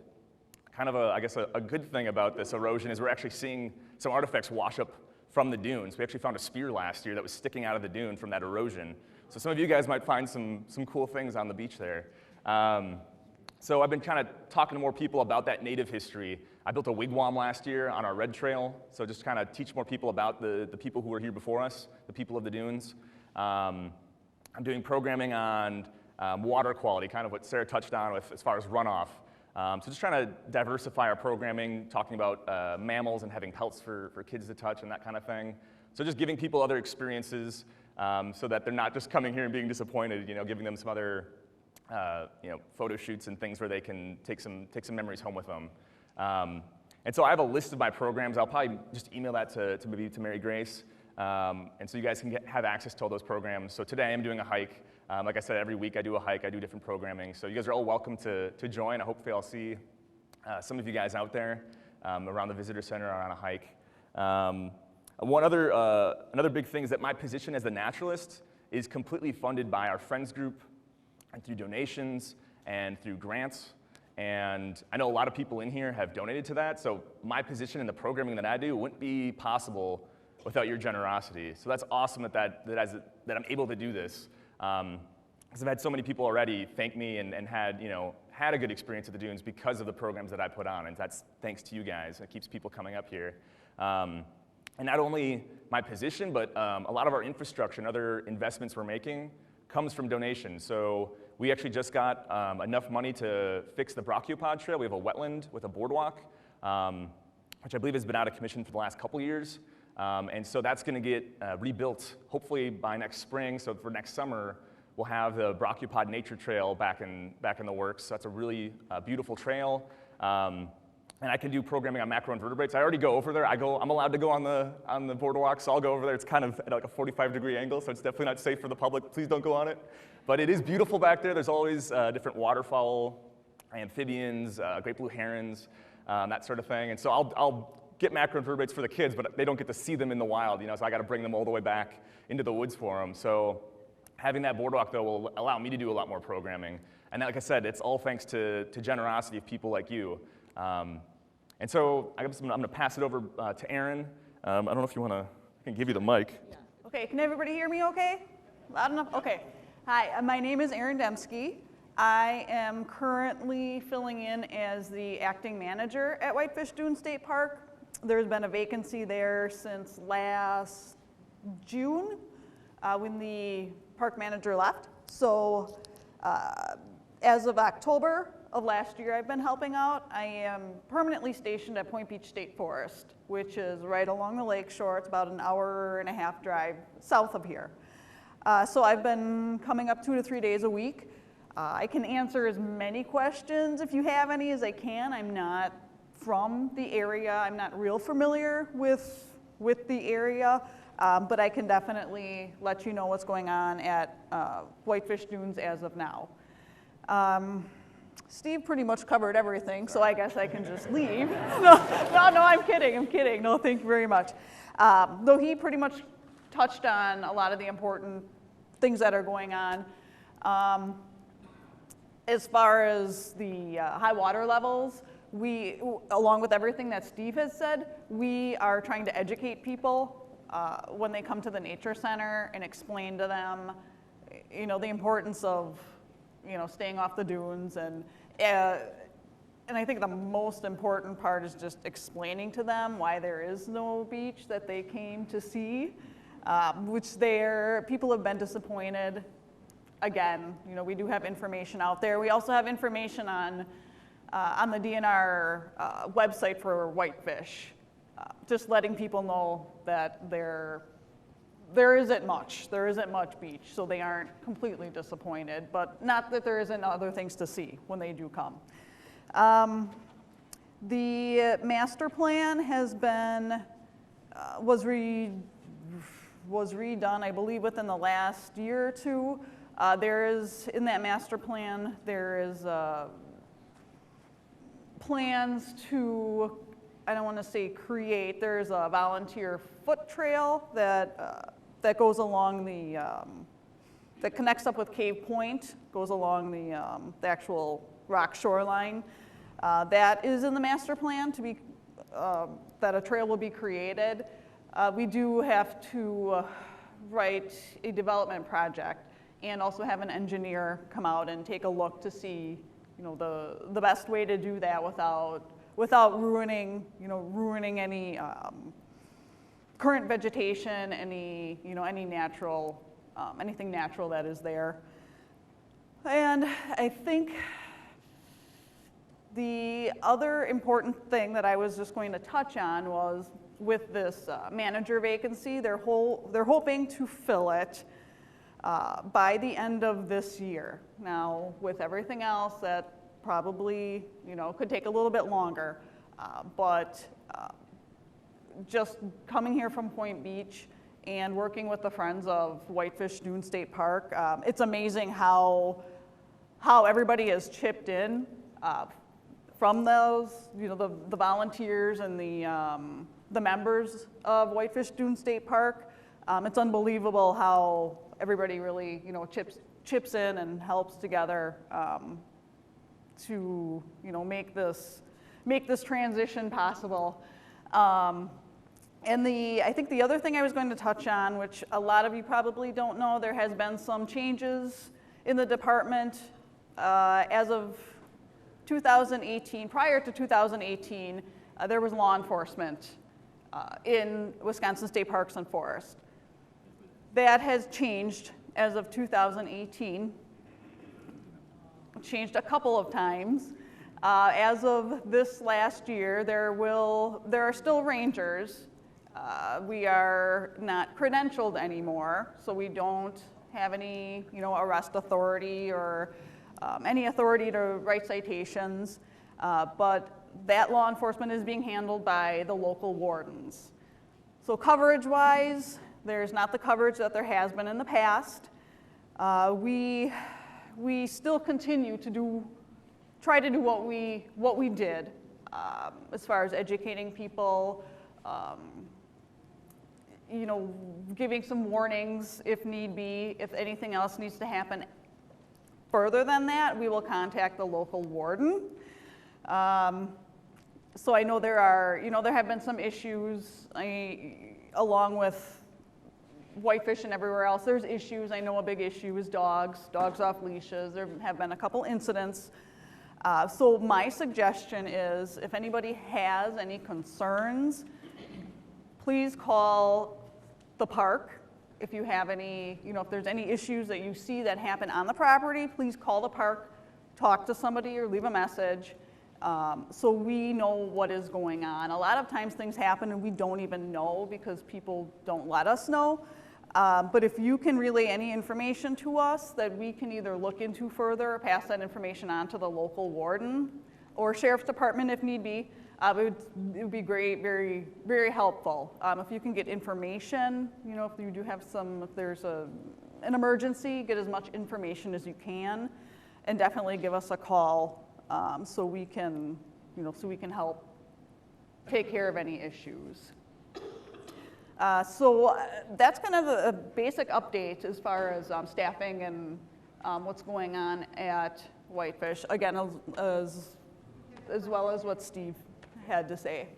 Kind of a good thing about this erosion is we're actually seeing some artifacts wash up from the dunes. We actually found a spear last year that was sticking out of the dune from that erosion. So some of you guys might find some cool things on the beach there. So I've been kind of talking to more people about that native history. I built a wigwam last year on our red trail, so just kind of teach more people about the people who were here before us, the people of the dunes. I'm doing programming on water quality, kind of what Sara touched on with as far as runoff. So just trying to diversify our programming, talking about mammals and having pelts for kids to touch and that kind of thing. So just giving people other experiences so that they're not just coming here and being disappointed, giving them some other photo shoots and things where they can take some memories home with them. And so I have a list of my programs. I'll probably just email that to Mary Grace. And so you guys can have access to all those programs. So today I'm doing a hike. Like I said, every week I do a hike. I do different programming. So you guys are all welcome to join. Hopefully I'll see some of you guys out there around the visitor center or on a hike. Another big thing is that my position as the naturalist is completely funded by our friends group and through donations and through grants. And I know a lot of people in here have donated to that, so my position in the programming that I do wouldn't be possible without your generosity. So that's awesome that I'm able to do this. Because I've had so many people already thank me and had a good experience at the dunes because of the programs that I put on, and that's thanks to you guys. It keeps people coming up here. And not only my position, but a lot of our infrastructure and other investments we're making comes from donations. So we actually just got enough money to fix the Brachiopod Trail. We have a wetland with a boardwalk, which I believe has been out of commission for the last couple years. And so that's going to get rebuilt hopefully by next spring. So for next summer, we'll have the Brachiopod Nature Trail back in the works. So that's a really beautiful trail. And I can do programming on macroinvertebrates. I already go over there. I'm allowed to go on the boardwalk, so I'll go over there. It's kind of at like a 45-degree angle, so it's definitely not safe for the public. Please don't go on it. But it is beautiful back there. There's always different waterfowl, amphibians, great blue herons, that sort of thing. And so I'll get macroinvertebrates for the kids, but they don't get to see them in the wild, so I got to bring them all the way back into the woods for them. So having that boardwalk, though, will allow me to do a lot more programming. And like I said, it's all thanks to generosity of people like you. And so I guess I'm going to pass it over to Erin. I don't know if you want to, I can give you the mic. Yeah. Okay, can everybody hear me okay? Loud enough? Okay. Hi, my name is Erin Dembski. I am currently filling in as the acting manager at Whitefish Dune State Park. There's been a vacancy there since last June when the park manager left. So as of October of last year, I've been helping out. I am permanently stationed at Point Beach State Forest, which is right along the lake shore. It's about an hour-and-a-half drive south of here. So I've been coming up 2 to 3 days a week. I can answer as many questions, if you have any, as I can. I'm not from the area. I'm not real familiar with the area, but I can definitely let you know what's going on at Whitefish Dunes as of now. Steve pretty much covered everything, so I guess I can just leave. No, I'm kidding. No, thank you very much. Though he pretty much touched on a lot of the important things that are going on. As far as the high water levels, we, along with everything that Steve has said, we are trying to educate people when they come to the nature center and explain to them, you know, the importance of, you know, staying off the dunes. And I think the most important part is just explaining to them why there is no beach that they came to see, which people have been disappointed. Again, you know, we do have information out there. We also have information on the DNR website for whitefish, just letting people know that there isn't much beach, so they aren't completely disappointed, but not that there isn't other things to see when they do come. The master plan has been, was redone, I believe, within the last year or two. There is, in that master plan, there is plans to, I don't want to say create, there's a volunteer foot trail that goes along that connects up with Cave Point, goes along the actual rock shoreline. That is in the master plan to be, that a trail will be created. We do have to write a development project and also have an engineer come out and take a look to see, you know, the best way to do that without ruining any current vegetation, any natural, anything natural that is there. And I think the other important thing that I was just going to touch on was with this manager vacancy, they're hoping to fill it by the end of this year. Now, with everything else, that probably, you know, could take a little bit longer, but just coming here from Point Beach and working with the Friends of Whitefish Dune State Park, it's amazing how everybody has chipped in from those, you know, the volunteers and the members of Whitefish Dune State Park. It's unbelievable how everybody really, you know, chips in and helps together to, you know, make this transition possible. And I think the other thing I was going to touch on, which a lot of you probably don't know, there has been some changes in the department as of 2018. Prior to 2018, there was law enforcement in Wisconsin State Parks and Forests. That has changed as of 2018. Changed a couple of times. As of this last year, there are still rangers. We are not credentialed anymore, so we don't have any, you know, arrest authority or any authority to write citations. But that law enforcement is being handled by the local wardens. So coverage-wise, there's not the coverage that there has been in the past. We still continue to try to do what we did as far as educating people, you know, giving some warnings if need be. If anything else needs to happen further than that, we will contact the local warden. So I know there have been some issues along with whitefish and everywhere else. There's issues. I know a big issue is dogs off leashes. There have been a couple incidents. So my suggestion is if anybody has any concerns, please call the park. If you have any, you know, if there's any issues that you see that happen on the property, please call the park, talk to somebody or leave a message so we know what is going on. A lot of times things happen and we don't even know because people don't let us know. But if you can relay any information to us that we can either look into further or pass that information on to the local warden or sheriff's department if need be, it would be great, very, very helpful. If you can get information, you know, if you do have if there's an emergency, get as much information as you can, and definitely give us a call so we can help take care of any issues. So that's kind of a basic update as far as staffing and what's going on at Whitefish, again, as well as what Steve had to say.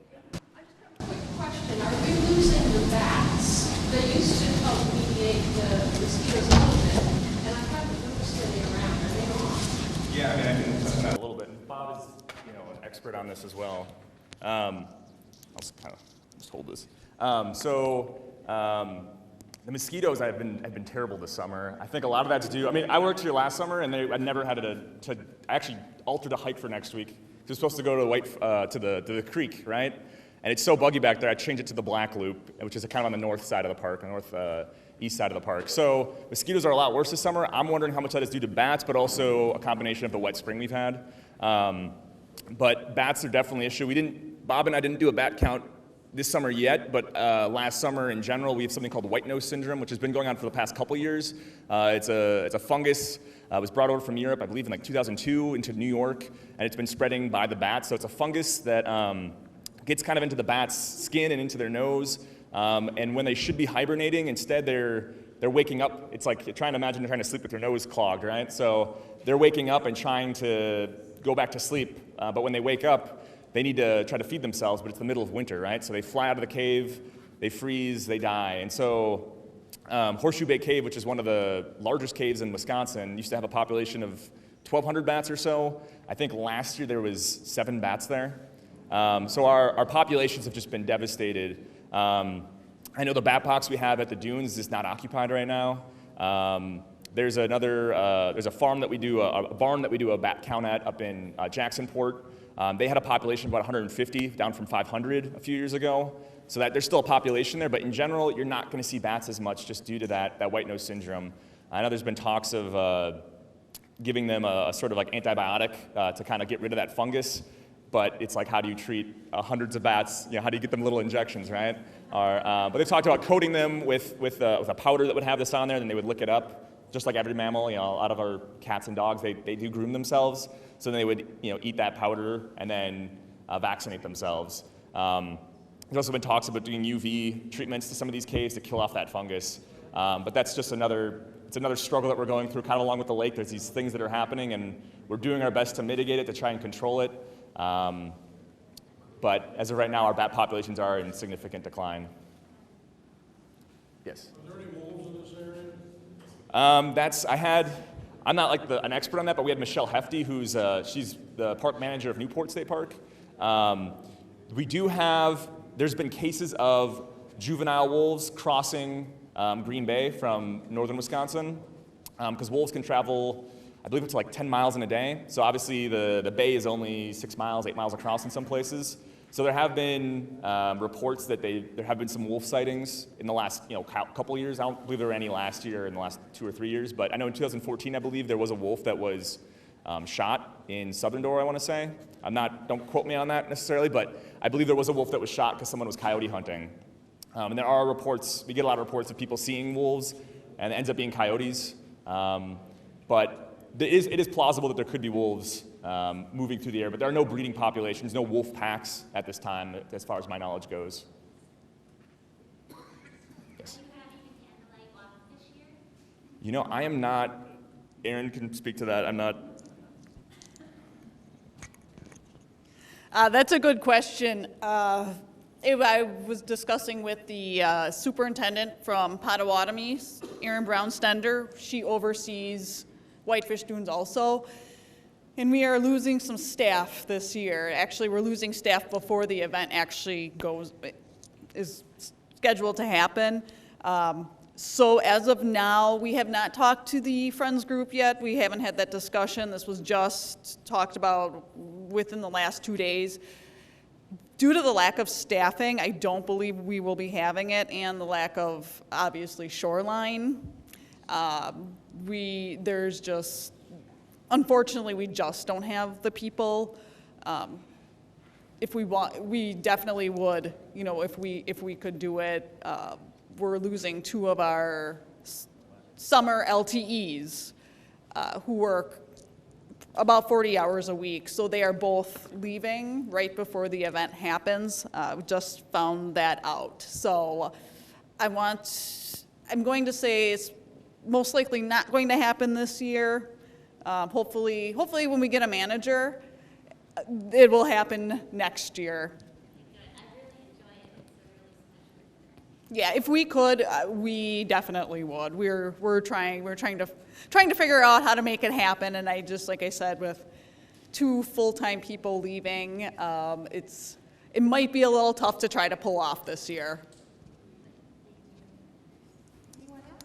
Quick question, are we losing the bats? They used to help mediate the mosquitoes a little bit, and I haven't noticed any around. Are they on? Yeah, I mean, I can touch on that a little bit. Bob is, an expert on this as well. I'll just hold this. The mosquitoes have been terrible this summer. I think a lot of that's due. I mean, I worked here last summer, and I never had to actually alter the hike for next week. We're supposed to go to the creek, right? And it's so buggy back there. I changed it to the Black Loop, which is kind of on the north side of the park, east side of the park. So mosquitoes are a lot worse this summer. I'm wondering how much that is due to bats, but also a combination of the wet spring we've had. But bats are definitely an issue. Bob and I didn't do a bat count this summer yet, but last summer in general, we have something called white nose syndrome, which has been going on for the past couple years. It's a fungus. It was brought over from Europe, I believe, in like 2002 into New York, and it's been spreading by the bats. So it's a fungus that gets kind of into the bats' skin and into their nose. And when they should be hibernating, instead they're waking up. It's like trying to imagine they're trying to sleep with their nose clogged, right? So they're waking up and trying to go back to sleep. But when they wake up, they need to try to feed themselves, but it's the middle of winter, right? So they fly out of the cave, they freeze, they die. And so Horseshoe Bay Cave, which is one of the largest caves in Wisconsin, used to have a population of 1,200 bats or so. I think last year there was 7 bats there. So our populations have just been devastated. I know the bat box we have at the dunes is not occupied right now. There's a farm that we do, a barn that we do a bat count at up in Jacksonport. They had a population of about 150, down from 500 a few years ago. So that there's still a population there, but in general, you're not going to see bats as much just due to that white nose syndrome. I know there's been talks of giving them a sort of like antibiotic to kind of get rid of that fungus, but it's like, how do you treat hundreds of bats? How do you get them little injections, right? But they've talked about coating them with a powder that would have this on there, then they would lick it up. Just like every mammal, a lot of our cats and dogs, they do groom themselves. So they would, eat that powder and then vaccinate themselves. There's also been talks about doing UV treatments to some of these caves to kill off that fungus. But that's just another struggle that we're going through, kind of along with the lake. There's these things that are happening, and we're doing our best to mitigate it, to try and control it. But as of right now, our bat populations are in significant decline. Yes? Are there any wolves in this area? I'm not like an expert on that, but we had Michelle Hefty, who's she's the park manager of Newport State Park. There's been cases of juvenile wolves crossing Green Bay from northern Wisconsin, because wolves can travel, I believe it's like 10 miles in a day. So obviously the bay is only 6 miles, 8 miles across in some places. So there have been reports that there have been some wolf sightings in the last couple years. I don't believe there were any last year, in the last 2 or 3 years, but I know in 2014, I believe there was a wolf that was shot in Southern Door, I want to say. Don't quote me on that necessarily, but I believe there was a wolf that was shot because someone was coyote hunting. And there are reports, we get a lot of reports of people seeing wolves, and it ends up being coyotes. But it is plausible that there could be wolves moving through the air, but there are no breeding populations, no wolf packs at this time, as far as my knowledge goes. Yes? I am not, Erin can speak to that, I'm not. That's a good question. I was discussing with the superintendent from Potawatomi, Erin Brown-Stender. She oversees Whitefish Dunes also. And we are losing some staff this year. Actually, we're losing staff before the event actually is scheduled to happen. So as of now, we have not talked to the Friends group yet. We haven't had that discussion. This was just talked about within the last 2 days. Due to the lack of staffing, I don't believe we will be having it, and the lack of, obviously, shoreline. Unfortunately, we just don't have the people. If we want, we definitely would, if we could do it. We're losing 2 of our summer LTEs who work about 40 hours a week. So they are both leaving right before the event happens. We just found that out. So I'm going to say it's most likely not going to happen this year. Hopefully when we get a manager, it will happen next year. Yeah, if we could, we definitely would. We're trying to figure out how to make it happen. And I just, like I said, with 2 full-time people leaving, it might be a little tough to try to pull off this year. Anyone else?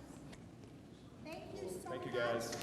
Thank you so much. Thank you, guys.